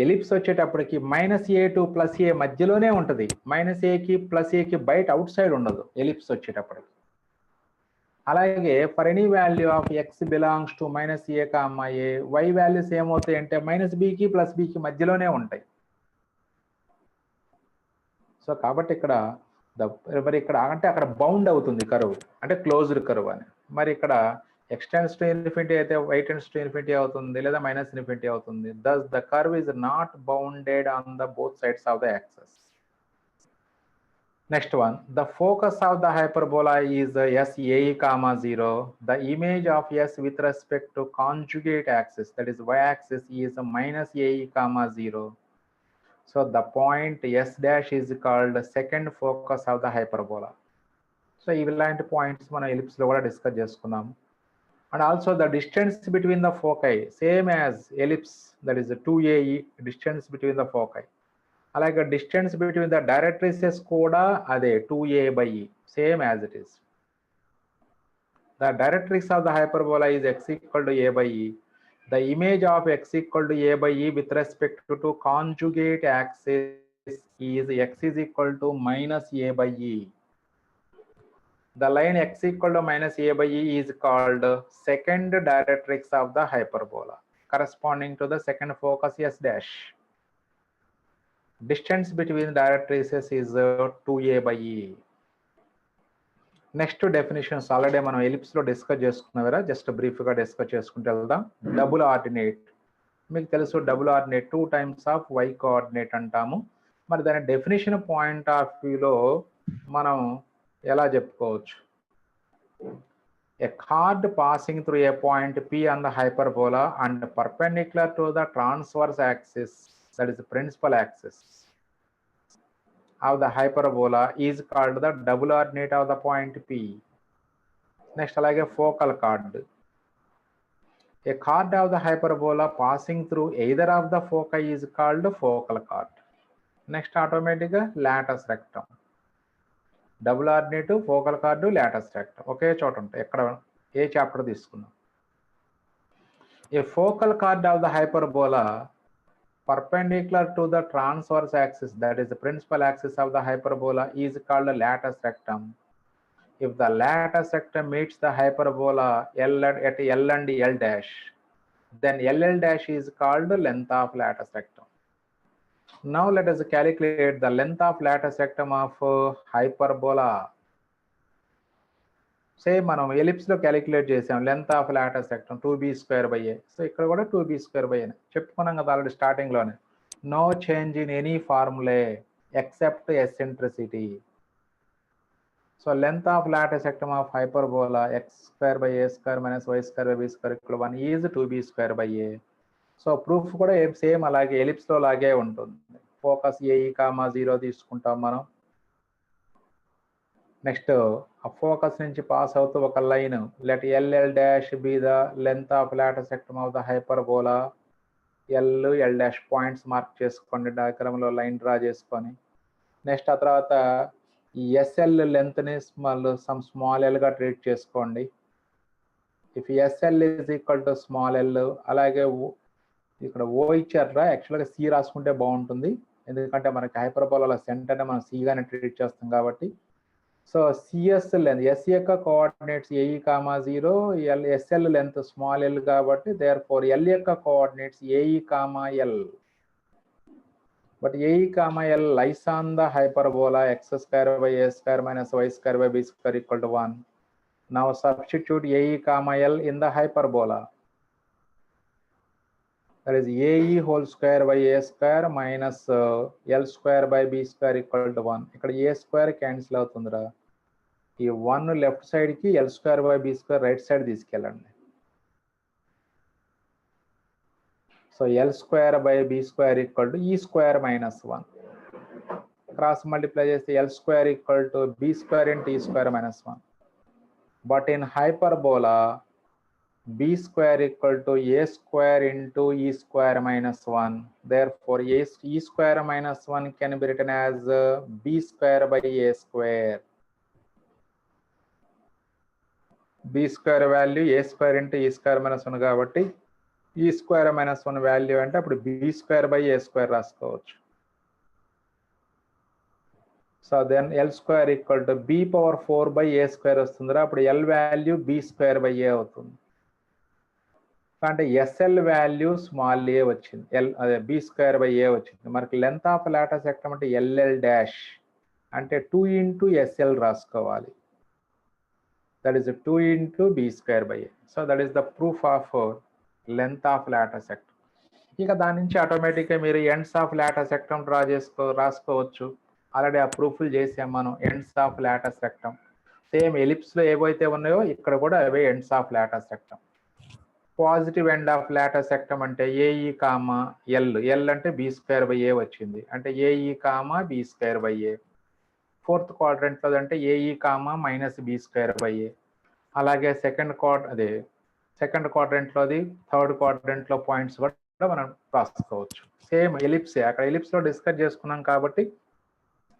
S1: ellipse వచ్చేటప్పటికి minus A to plus ఏ మధ్యలోనే ఉంటుంది, మైనస్ ఏకి ప్లస్ ఏకి బయట అవుట్ సైడ్ ఉండదు ఎలిప్స్ వచ్చేటప్పటికి. అలాగే for any value of x belongs to minus a comma a y values ఏమవుతాయి అంటే మైనస్ బికి ప్లస్ బికి మధ్యలోనే ఉంటాయి. సో కాబట్టి ఇక్కడ మరి ఇక్కడ అంటే అక్కడ బౌండ్ అవుతుంది కరువు, అంటే క్లోజ్డ్ కరువు అని. మరి ఇక్కడ ఎక్స్టెండ్స్ టు ఇన్ఫినిటీ అయితే వై టెండ్స్ టు ఇన్ఫినిటీ అవుతుంది లేదా మైనస్ ఇన్ఫినిటీ అవుతుంది. Thus the curve is not bounded on the both sides of the axes. Next one, the focus of the hyperbola is SAE comma 0. The image of S with respect to conjugate axis, that is y-axis, is minus AE comma 0. So the point S dash is called second focus of the hyperbola. So ఇలాంటి points మనం ellipse లో కూడా discuss చేసుకున్నాం. And also the distance between the foci same as ellipse, that is 2AE distance between the foci. అలాగే distance between the directrices కూడా అదే 2a by e, same as it is. The directrix of the hyperbola is x equal to a by e. The image of x equal to a by e with respect to conjugate axis is x is equal to minus a by e. The line x equal to minus a by e is called second directrix of the hyperbola corresponding to the second focus S dash. Distance between directrices is 2a by e. Next definitions already మనం ellipse లో discuss చేసుకున్నాం కదా, just brief గా discuss చేసుకుంటూ వెళ్దాం. Double ordinate మీకు తెలుసు, double ordinate 2 times of y coordinate అంటాము. మరి దాని డెఫినేషన్ పాయింట్ ఆఫ్ వ్యూలో మనం ఎలా చెప్పుకోవచ్చు? A chord passing through a point P on the hyperbola and perpendicular to the transverse axis, that is the principal axis of the hyperbola, is called the double ordinate of the point P. Next alage focal chord. A chord of the hyperbola passing through either of the foci is called focal chord. Next automatically latus rectum. Double ordinate, focal chord, latus rectum ఒకే చోట ఉంటాయి. ఎక్కడ ఏ chapter తీసుకున్నాం. A focal chord of the hyperbola perpendicular to the transverse axis, that is the principal axis of the hyperbola, is called latus rectum. If the latus rectum meets the hyperbola at L and L dash, then LL dash is called length of latus rectum. Now let us calculate the length of latus rectum of hyperbola. Same మనం ellipse లో calculate చేసాం, length of latus rectum 2b square by a. So ఇక్కడ కూడా 2b square by a చెప్పుకున్నాం కదా already starting లోనే. No change in any ఫార్ములే except eccentricity. So length of latus rectum of hyperbola x square by A square minus y square by b square equal 1 is 2b square by a. So proof కూడా same అలాగే ellipse లో లాగే ఉంటుంది. Focus AE comma 0 తీసుకుంటాం మనం. Next ఆ focus నుంచి pass అవుతూ ఒక line let LL dash be the length of latus rectum of the hyperbola. L dash points mark చేసుకోండి, డయాగ్రామ్లో లైన్ డ్రా చేసుకొని. నెక్స్ట్ ఆ తర్వాత ఈ ఎస్ఎల్ లెంత్ని స్మాల్ ఎల్గా ట్రీట్ చేసుకోండి. If SL is equal to small L, అలాగే ఇక్కడ ఓ ఇచ్చారా, యాక్చువల్గా సి రాసుకుంటే బాగుంటుంది, ఎందుకంటే మనకి హైపర్బోలా సెంటర్ని మనం సిగానే ట్రీట్ చేస్తాం కాబట్టి. సో సిఎస్ లెంత్, ఎస్ యొక్క coordinates a e comma 0, SL length small l కాబట్టి దేర్ ఫోర్ ఎల్ యొక్క coordinates a e comma l. But a e comma l lies on the hyperbola x square by a square minus y square by b square equal to 1. Now substitute AE comma L in the hyperbola. That is AE whole square by a square minus L square by b square equal to 1. ఇక్కడ a square cancel అవుతుందిరా, ఈ 1 left side కి L square by b square right side తీసుకెళ్ళండి. So L square by b square equal to E square minus 1. Cross multiply చేస్తే L square equal to b square into E square minus 1. But in hyperbola, b square equal to a square into e square minus 1. Therefore, e square minus 1 can be written as b square by a square. b square value a square into e square minus 1 కాబట్టి e square minus 1 value అంటే అప్పుడు b square by a square రాసుకోవచ్చు. So then L square equal to b power 4 by a square వస్తుందిరా, అప్పుడు L value b square by a అవుతుంది. అంటే SL value small ఏ వచ్చింది, అదే బి స్క్వేర్ బై ఏ వచ్చింది. మనకి లెంత్ ఆఫ్ లాటర్ సెక్టమ్ అంటే ఎల్ఎల్ డాష్ అంటే 2 into ఎస్ఎల్ రాసుకోవాలి. That is 2 into b square by a. So that is the proof of length of latus rectum. ఇక దాని నుంచి ఆటోమేటిక్గా మీరు ఎండ్స్ ఆఫ్ లాటర్ సెక్టమ్ రాసుకోవచ్చు. ఆల్రెడీ ఆ ప్రూఫ్లు చేసాం మనం. Ends of latus rectum same ఎలిప్స్లో ఏవైతే ఉన్నాయో ఇక్కడ కూడా అవే ends of latus rectum. Positive end of latus rectum అంటే ఏఈ కామా ఎల్ అంటే బి స్క్వేర్ బై ఏ వచ్చింది, అంటే ae comma b square by a. Fourth క్వాడ్రంట్లో అంటే ae comma minus B square by a. అలాగే సెకండ్ క్వాడ్రంట్లోది third క్వాడ్రంట్లో points కూడా మనం రాసుకోవచ్చు. సేమ్ ఎలిప్సే, అక్కడ ఎలిప్స్లో డిస్కస్ చేసుకున్నాం కాబట్టి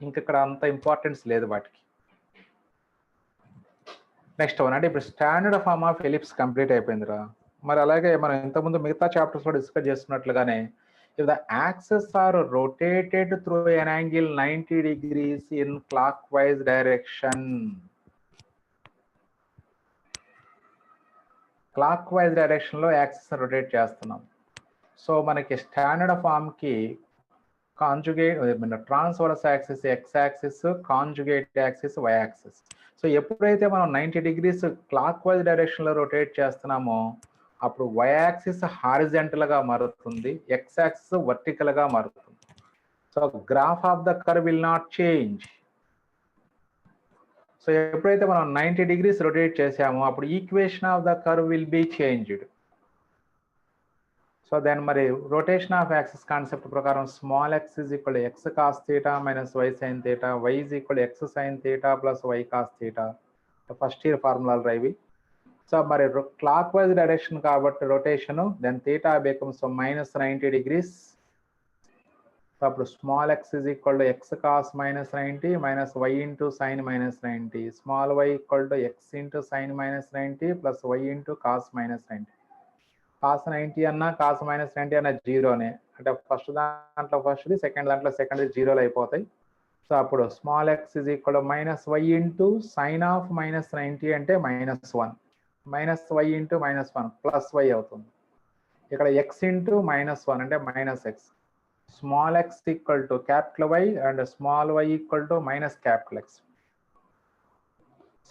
S1: ఇంకెక్కడ అంత ఇంపార్టెన్స్ లేదు వాటికి. నెక్స్ట్ వన్ అంటే ఇప్పుడు standard form of ellipse complete అయిపోయిందిరా. మరి అలాగే మనం ఇంతకుముందు మిగతా చాప్టర్స్లో డిస్కస్ చేస్తున్నట్లుగానే if the axes are rotated through an angle 90 degrees in clockwise direction, clockwise డైరెక్షన్లో యాక్సెస్ రొటేట్ చేస్తున్నాం. సో మనకి స్టాండర్డ్ ఫామ్కి conjugate transverse axis x axis, conjugate axis y axis. So ఎప్పుడైతే మనం 90 degrees క్లాక్ వైజ్ డైరెక్షన్లో rotate చేస్తున్నామో అప్పుడు why axis హారిజెంటల్గా మారుతుంది, ఎక్స్ యాక్సిస్ వర్టికల్గా మారుతుంది. So graph of the curve will not change. So ఎప్పుడైతే మనం 90 degrees రొటేట్ చేసామో అప్పుడు equation of the curve will be changed. So then మరి రొటేషన్ ఆఫ్ యాక్సిస్ కాన్సెప్ట్ ప్రకారం small x is equal to x cos theta minus y sine theta, y is equal to x sine theta plus y cos theta. First year ఫార్ములాలు రైవి. So మరి clockwise direction కాబట్టి rotation, then theta becomes minus 90 degrees. So అప్పుడు small x is equal to x cos minus 90 minus y into sine minus 90, small y equal to x into sine minus 90 plus y into cos minus 90. Cos 90 అన్నా cos minus 90 అన్న జీరోనే, అంటే first దాంట్లో ఫస్ట్ది, second దాంట్లో సెకండ్ది జీరోలు అయిపోతాయి. So అప్పుడు small x is equal to minus y into sine of minus 90 అంటే -1, minus y into -1 plus y అవుతుంది. ఇక్కడ ఎక్స్ ఇంటూ -1 అంటే minus x. Small x equal to capital y and small y equal to minus capital x.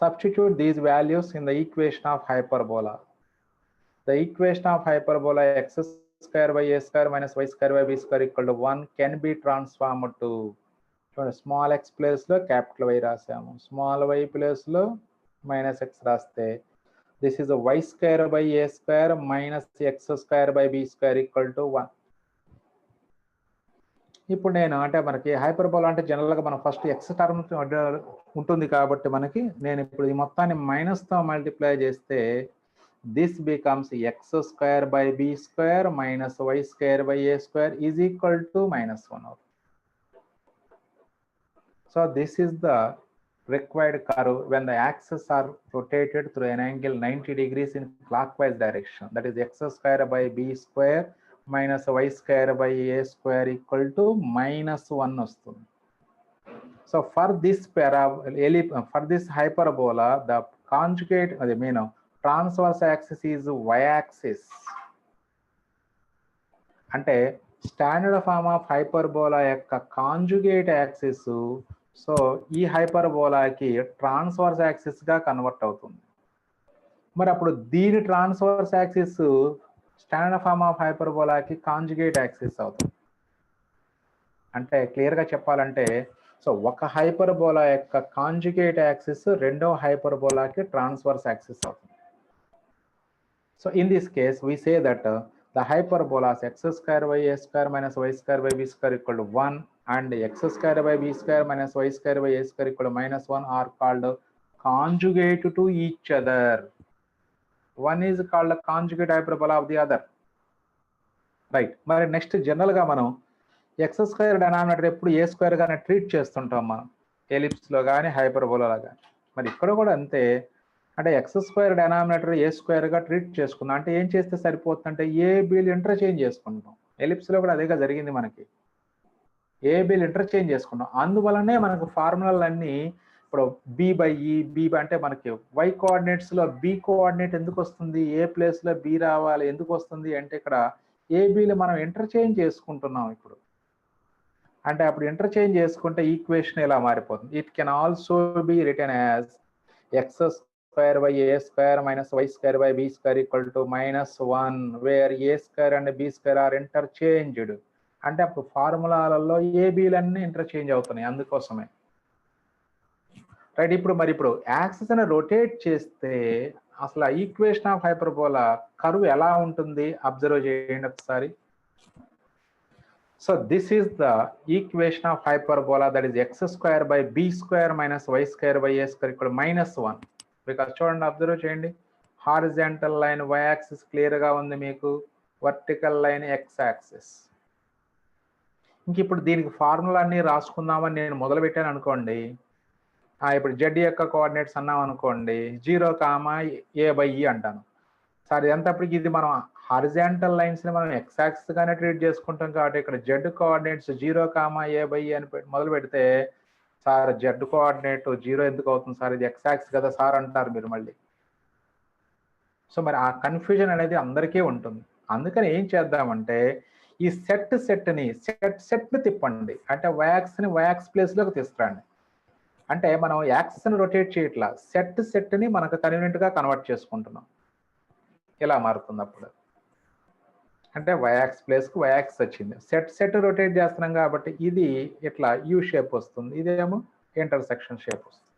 S1: Substitute these values in the equation of hyperbola. The equation of hyperbola x square by a square minus y square by b square equal to 1 can be transformed to small x place లో capital Y రాసాము, small y place లో minus x రాస్తే this is a y square by a square minus x square by b square equal to 1. ఇప్పుడు నేను అంటే మనకి hyperbola అంటే జనరల్గా మనం ఫస్ట్ ఎక్స్ టర్మ్ ఉంటుంది కాబట్టి మనకి నేను ఇప్పుడు ఈ మొత్తాన్ని మైనస్తో మల్టిప్లై చేస్తే this becomes x square by B square minus y square by A square is equal to -1 అవుతుంది. So this is the required curve when the axes are rotated through an angle 90 degrees in clockwise direction, that is x square by b square minus y square by a square equal to -1 వస్తుంది. So for this for this hyperbola the conjugate transverse axis is y axis. అంటే standard form of hyperbola యొక్క conjugate axis so ఈ హైపర్బోలాకి transverse axis గా convert అవుతుంది. మరి అప్పుడు దీని transverse axis standard form of హైపర్బోలాకి కాంజుగేట్ యాక్సిస్ అవుతుంది. అంటే క్లియర్ గా చెప్పాలంటే సో ఒక హైపర్బోలా యొక్క కాంజుగేట్ యాక్సిస్ రెండో హైపర్బోలాకి ట్రాన్స్వర్స్ యాక్సిస్ అవుతుంది. So in this case we say that the hyperbolas x square by a square minus y square by b square equal to 1 and x square by b square minus y square by a square equal to -1 are called conjugate to each other. One is called conjugate hyperbola of the other. Right. మరి next general గా మనం x square denominator ఎప్పుడు a square గానే treat చేస్తుంటాం మనం ellipse లో కానీ హైపర్బోలాలో కానీ. మరి ఇక్కడ కూడా అంతే, అంటే ఎక్స్ స్క్వేర్ డినామినేటర్ ఏ స్క్వేర్ గా ట్రీట్ చేసుకుందాం. అంటే ఏం చేస్తే సరిపోతుందంటే ఏ బీలు ఇంటర్చేంజ్ చేసుకుంటాం. ఎలిప్స్ లో కూడా అదేగా జరిగింది, మనకి ఏ బీలు ఇంటర్చేంజ్ చేసుకుంటాం. అందువలనే మనకు ఫార్ములాలన్నీ ఇప్పుడు బి బై ఈ బి అంటే మనకి వై కోఆర్డినేట్స్ లో బి కోఆర్డినేట్ ఎందుకు వస్తుంది, ఏ ప్లేస్ లో బి రావాలి ఎందుకు వస్తుంది అంటే ఇక్కడ ఏ బీలు మనం ఇంటర్చేంజ్ చేసుకుంటున్నాం ఇప్పుడు. అంటే అప్పుడు ఇంటర్చేంజ్ చేసుకుంటే ఈక్వేషన్ ఎలా మారిపోతుంది. It can also be written as X square by a square minus y square by b square equal to -1 where a square and b square are interchanged. అంటే అప్పుడు ఫార్ములాలలో ఏ బీలన్నీ ఇంటర్చేంజ్ అవుతున్నాయి, అందుకోసమే. రైట్. ఇప్పుడు axis ని rotate చేస్తే అసలు equation of hyperbola curve ఎలా ఉంటుంది అబ్జర్వ్ చేయండి ఒకసారి. So this is the equation of hyperbola, that is x square by B square minus y square by A square ఇక్కడ -1. బికాస్ చూడండి, అబ్జర్వ్ చేయండి, horizontal line y axis clear గా ఉంది మీకు, వర్టికల్ లైన్ ఎక్స్ యాక్సిస్. ఇంక ఇప్పుడు దీనికి formula అన్ని రాసుకుందామని నేను మొదలు పెట్టాను అనుకోండి. ఇప్పుడు జెడ్ యొక్క కోఆర్డినేట్స్ అన్నాం అనుకోండి, 0, a/e అంటాను. సరే ఎంతప్పటికి ఇది మనం హారిజాంటల్ లైన్స్ ని మనం ఎక్స్ యాక్సిస్ గానే ట్రీట్ చేసుకుంటాం కాబట్టి ఇక్కడ జెడ్ కోఆర్డినేట్స్ 0, a/e అని మొదలు పెడితే సార్ జెడ్ కోఆర్డినేట్ 0 ఎందుకు అవుతుంది సార్, ఇది ఎక్స్ యాక్సిస్ కదా సార్ అంటారు మీరు మళ్ళీ. సో మరి ఆ కన్ఫ్యూజన్ అనేది అందరికీ ఉంటుంది. అందుకని ఏం చేద్దామంటే ఈ సెట్ ని తిప్పండి. అంటే వైయాక్స్ ని వైయాక్స్ ప్లేస్ లోకి తీసుకురండి. అంటే మనం యాక్సిస్ ని రొటేట్ చేయట్లా, సెట్ ని మనకు కన్వీనియంట్ గా కన్వర్ట్ చేసుకుంటున్నాం. ఇలా మారుతుంది అప్పుడు. అంటే వైయాక్స్ ప్లేస్ కు వైయాక్స్ వచ్చింది, సెట్ రొటేట్ చేస్తున్నాం కాబట్టి ఇది ఇట్లా యూ షేప్ వస్తుంది, ఇదేమో ఇంటర్సెక్షన్ షేప్ వస్తుంది.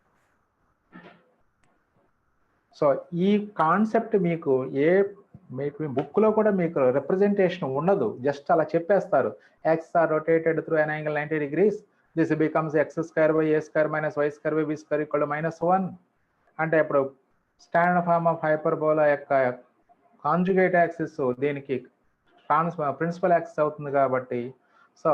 S1: సో ఈ కాన్సెప్ట్ మీకు బుక్ లో కూడా మీకు రిప్రజెంటేషన్ ఉండదు, జస్ట్ అలా చెప్పేస్తారు. Axis are rotated through an angle 90 degrees, this becomes x square by A square minus y square by B square equal to -1. అంటే ఇప్పుడు స్టాండర్డ్ ఫార్మ్ ఆఫ్ హైపర్బోలా యొక్క కాంజుగేట్ యాక్సిస్ దీనికి ప్రిన్సిపల్ యాక్సిస్ అవుతుంది కాబట్టి so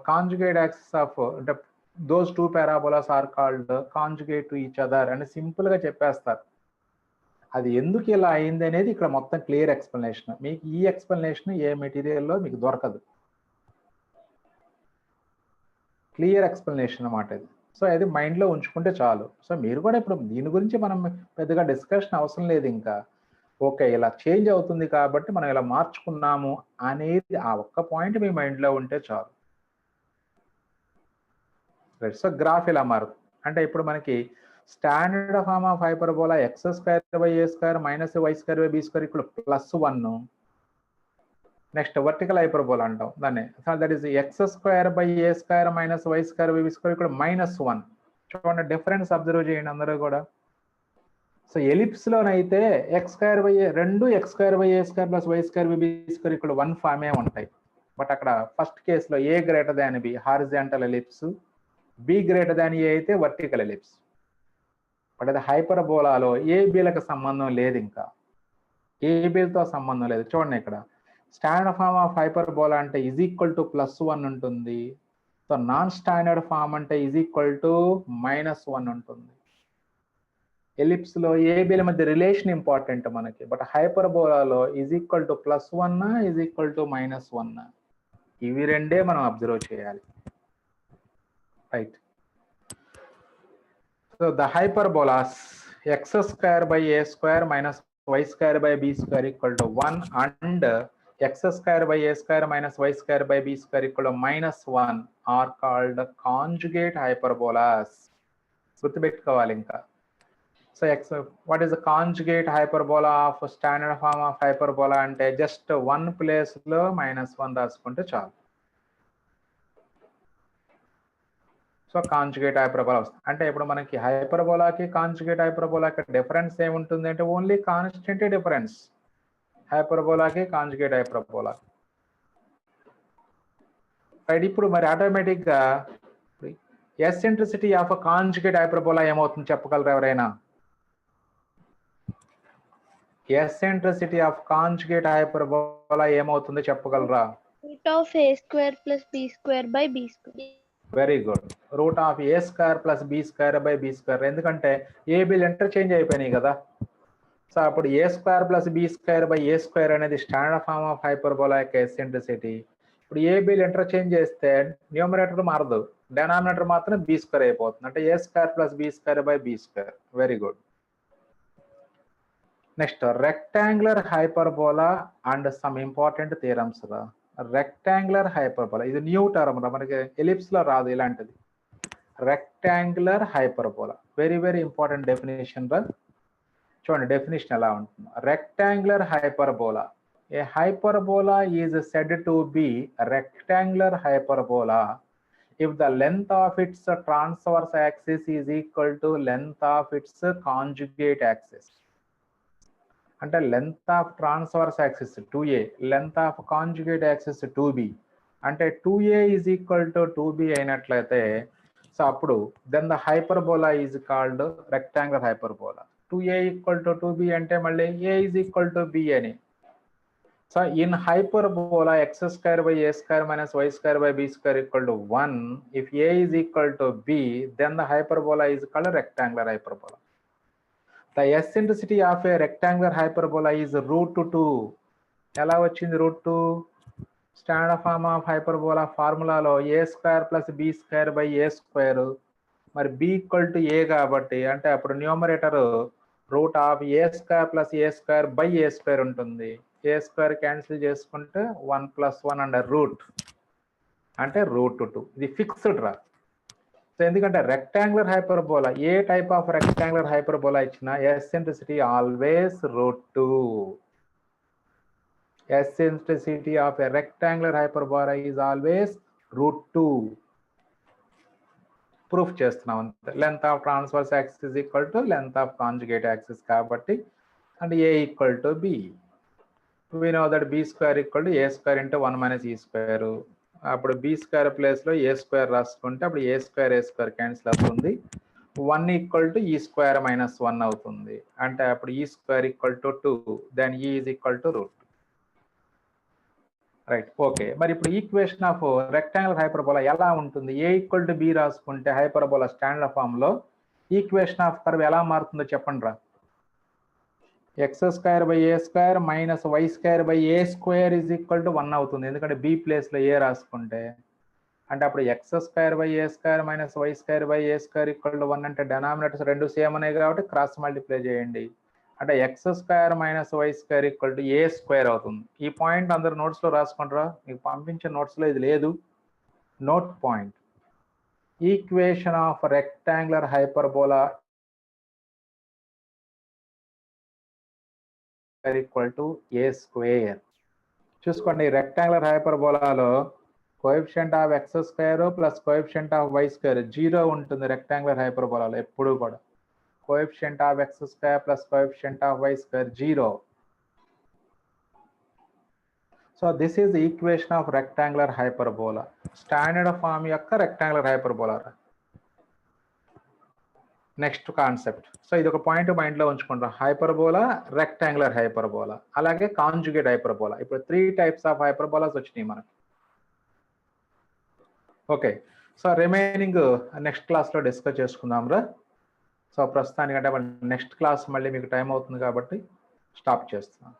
S1: conjugate axis of అంటే those two parabolas are called conjugate to each other అని simple గా చెప్పేస్తారు. అది ఎందుకు ఇలా అయింది అనేది ఇక్కడ మొత్తం క్లియర్ ఎక్స్ప్లెనేషన్. మీకు ఈ ఎక్స్ప్లెనేషన్ ఏ మెటీరియల్లో మీకు దొరకదు, క్లియర్ ఎక్స్ప్లెనేషన్ అన్నమాట ఇది. సో అది మైండ్ లో ఉంచుకుంటే చాలు. సో మీరు కూడా ఇప్పుడు దీని గురించి మనం పెద్దగా డిస్కషన్ అవసరం లేదు. ఇంకా ఓకే ఇలా చేంజ్ అవుతుంది కాబట్టి మనం ఇలా మార్చుకున్నాము అనేది ఆ ఒక్క పాయింట్ మీ మైండ్ లో ఉంటే చాలు. రైట్. సో గ్రాఫ్ ఇలా మారుతుంది. అంటే ఇప్పుడు మనకి standard form of hyperbola x square by A square minus y square by B square ఇక్కడ +1. నెక్స్ట్ వర్టికల్ హైపర్బోలా అంటాం దాన్ని, that is x square by A square minus y square by B square ఇక్కడ -1. చూడండి difference observe చేయండి అందరూ కూడా. So ellipse లోనైతే x square by a 2 x square by A square plus why square by B square ఇక్కడ 1 ఫామే ఉంటాయి. But అక్కడ ఫస్ట్ కేసులో a greater than b horizontal ellipse, b greater than a అయితే వర్టికల్ ఎలిప్స్. బట్ అది హైపర్బోలాలో ఏబీలకు సంబంధం లేదు, ఇంకా ఏబీలతో సంబంధం లేదు. చూడండి ఇక్కడ స్టాండర్డ్ ఫార్మ్ ఆఫ్ హైపర్బోలా అంటే ఈజ్ ఈక్వల్ టు +1 ఉంటుంది. సో నాన్ స్టాండర్డ్ ఫార్మ్ అంటే ఈజ్ ఈక్వల్ టు -1 ఉంటుంది. ఎలిప్స్ లో ఏబీల మధ్య రిలేషన్ ఇంపార్టెంట్ మనకి, బట్ హైపర్బోలాలో is equal to +1 is equal to -1. ఇవి రెండే మనం అబ్జర్వ్ చేయాలి, right. So the hyperbolas x² by a² minus y² by b² equal to 1 and x² by a² minus y² by b² equal to -1 are called conjugate hyperbolas. గుర్తుపెట్టుకోవాలి ఇంకా. So what is the conjugate hyperbola of standard form of hyperbola అంటే just 1 place లో -1 రాసుకుంటే చాలు. So conjugate hyperbola వస్తుంది. అంటే ఇప్పుడు మనకి హైపర్బోలాకి కాంజుగేట్ హైపర్బోలాకి డిఫరెన్స్ ఏముంటుంది అంటే ఓన్లీ కాన్స్టెంట్ డిఫరెన్స్ హైపర్బోలాకి కాంజుగేట్ హైపర్బోలా. రైట్. ఇప్పుడు మరి ఆటోమేటిక్ గా ఎసెంట్రిసిటీ ఆఫ్ కాంజుగేట్ హైపర్బోలా ఏమవుతుంది చెప్పగలరా ఎవరైనా? ఎసెంట్రిసిటీ ఆఫ్ కాంజుగేట్ హైపర్బోలా ఏమవుతుంది చెప్పగలరా?
S2: √a² + b² by b².
S1: Very good. √a² + b² by b². ఎందుకంటే ఏబీలు ఇంటర్చేంజ్ అయిపోయినాయి కదా. సో అప్పుడు a² + b² by a² అనేది స్టాండర్డ్ ఫార్మ్ ఆఫ్ హైపర్బోలా యొక్క ఎసెంట్రిసిటీ. ఇప్పుడు ఏబీలు ఇంటర్చేంజ్ చేస్తే న్యూమరేటర్ మారదు, డెనామినేటర్ మాత్రం b² అయిపోతుంది. అంటే a² + b² by b². Very good. Next rectangular hyperbola and some important theorems రా. రెక్టాంగులర్ హైపర్బోలా ఇది న్యూ టర్మ్ రా, మనకి ఎలిప్స్ లో రాదు ఇలాంటిది. Rectangular hyperbola very very important definition రా. చూడండి డెఫినేషన్ ఎలా ఉంటుంది. Rectangular hyperbola, A hyperbola is said to be rectangular hyperbola if the length of its transverse axis is equal to length of its conjugate axis. అంటే length of transverse axis 2a, length of conjugate axis 2b. అంటే 2a is equal to 2b అయినట్లయితే so అప్పుడు then the hyperbola is called rectangular hyperbola. 2a equal to 2b అంటే మళ్ళీ a is equal to b అని. So in hyperbola x² by a² minus y² by b² equal to 1. If a is equal to b, then the hyperbola is called rectangular hyperbola. The eccentricity of a rectangular hyperbola is √2. ఎలా వచ్చింది √2? Standard form of hyperbola ఫార్ములాలో a² + b² by a². మరి b equal to a కాబట్టి అంటే అప్పుడు numerator √a² + a² by a² ఉంటుంది. a² cancel చేసుకుంటే 1 + 1 and root అంటే √2. ఇది ఫిక్స్డ్ రా. సో ఎందుకంటే రెక్టాంగులర్ హైపర్బోలా ఏ టైప్ ఆఫ్ రెక్టాంగులర్ హైపర్బోలా ఇచ్చినా eccentricity always √2. Eccentricity of a rectangular hyperbola is always √2. Proof చేస్తున్నాం అంతే. Length of transverse axis is equal to length of conjugate axis కాబట్టి and a equal to b. we know that b² equal to a² into 1 - e². అప్పుడు b² place లో a² రాసుకుంటే అప్పుడు a² cancel అవుతుంది. 1 equal to e² - 1 అవుతుంది. అంటే అప్పుడు e² equal to 2, then e is equal to √2. Right. Okay. మరి ఇప్పుడు ఈక్వేషన్ ఆఫ్ రెక్టాంగులర్ హైపర్బోలా ఎలా ఉంటుంది? a ఈక్వల్ టు b రాసుకుంటే హైపర్బోలా స్టాండర్డ్ ఫామ్ లో ఈక్వేషన్ ఆఫ్ కర్వ్ ఎలా మారుతుందో చెప్పండి రా. x² by a² minus y² by a² is equal to 1 అవుతుంది. ఎందుకంటే b ప్లేస్ లో a రాసుకుంటే అంటే అప్పుడు x² by a² minus y² by a² equal to 1 అంటే డెనామినేటర్స్ రెండు సేమ్ ఉన్నాయి కాబట్టి క్రాస్ మల్టిప్లై చేయండి. అంటే x² minus y² equal to a² అవుతుంది. ఈ పాయింట్ అందరు నోట్స్ లో రాసుకుంటారా? మీకు పంపించిన నోట్స్ లో ఇది లేదు. Note point. Equation of rectangular hyperbola equal to a². చూసుకోండి రెక్టాంగులర్ హైపర్బోలాలో coefficient of x² plus coefficient of y² 0 ఉంటుంది. రెక్టాంగులర్ హైపర్బోలాలో ఎప్పుడు కూడా coefficient of x² plus coefficient of y² 0. So so this is equation of rectangular hyperbola, standard form యొక్క rectangular hyperbola. Next concept, so ఇది ఒక point మైండ్లో ఉంచుకుంటాం, hyperbola, rectangular hyperbola, అలాగే కాంజుగేట్ హైపర్బోలా. ఇప్పుడు 3 టైప్స్ ఆఫ్ హైపర్బోలాస్ వచ్చినాయి మనకి. Okay, so remaining next క్లాస్లో డిస్కస్ చేసుకుందాం రా. సో ప్రస్తుతానికంటే నెక్స్ట్ క్లాస్ మళ్ళీ మీకు టైం అవుతుంది కాబట్టి స్టాప్ చేస్తున్నాను.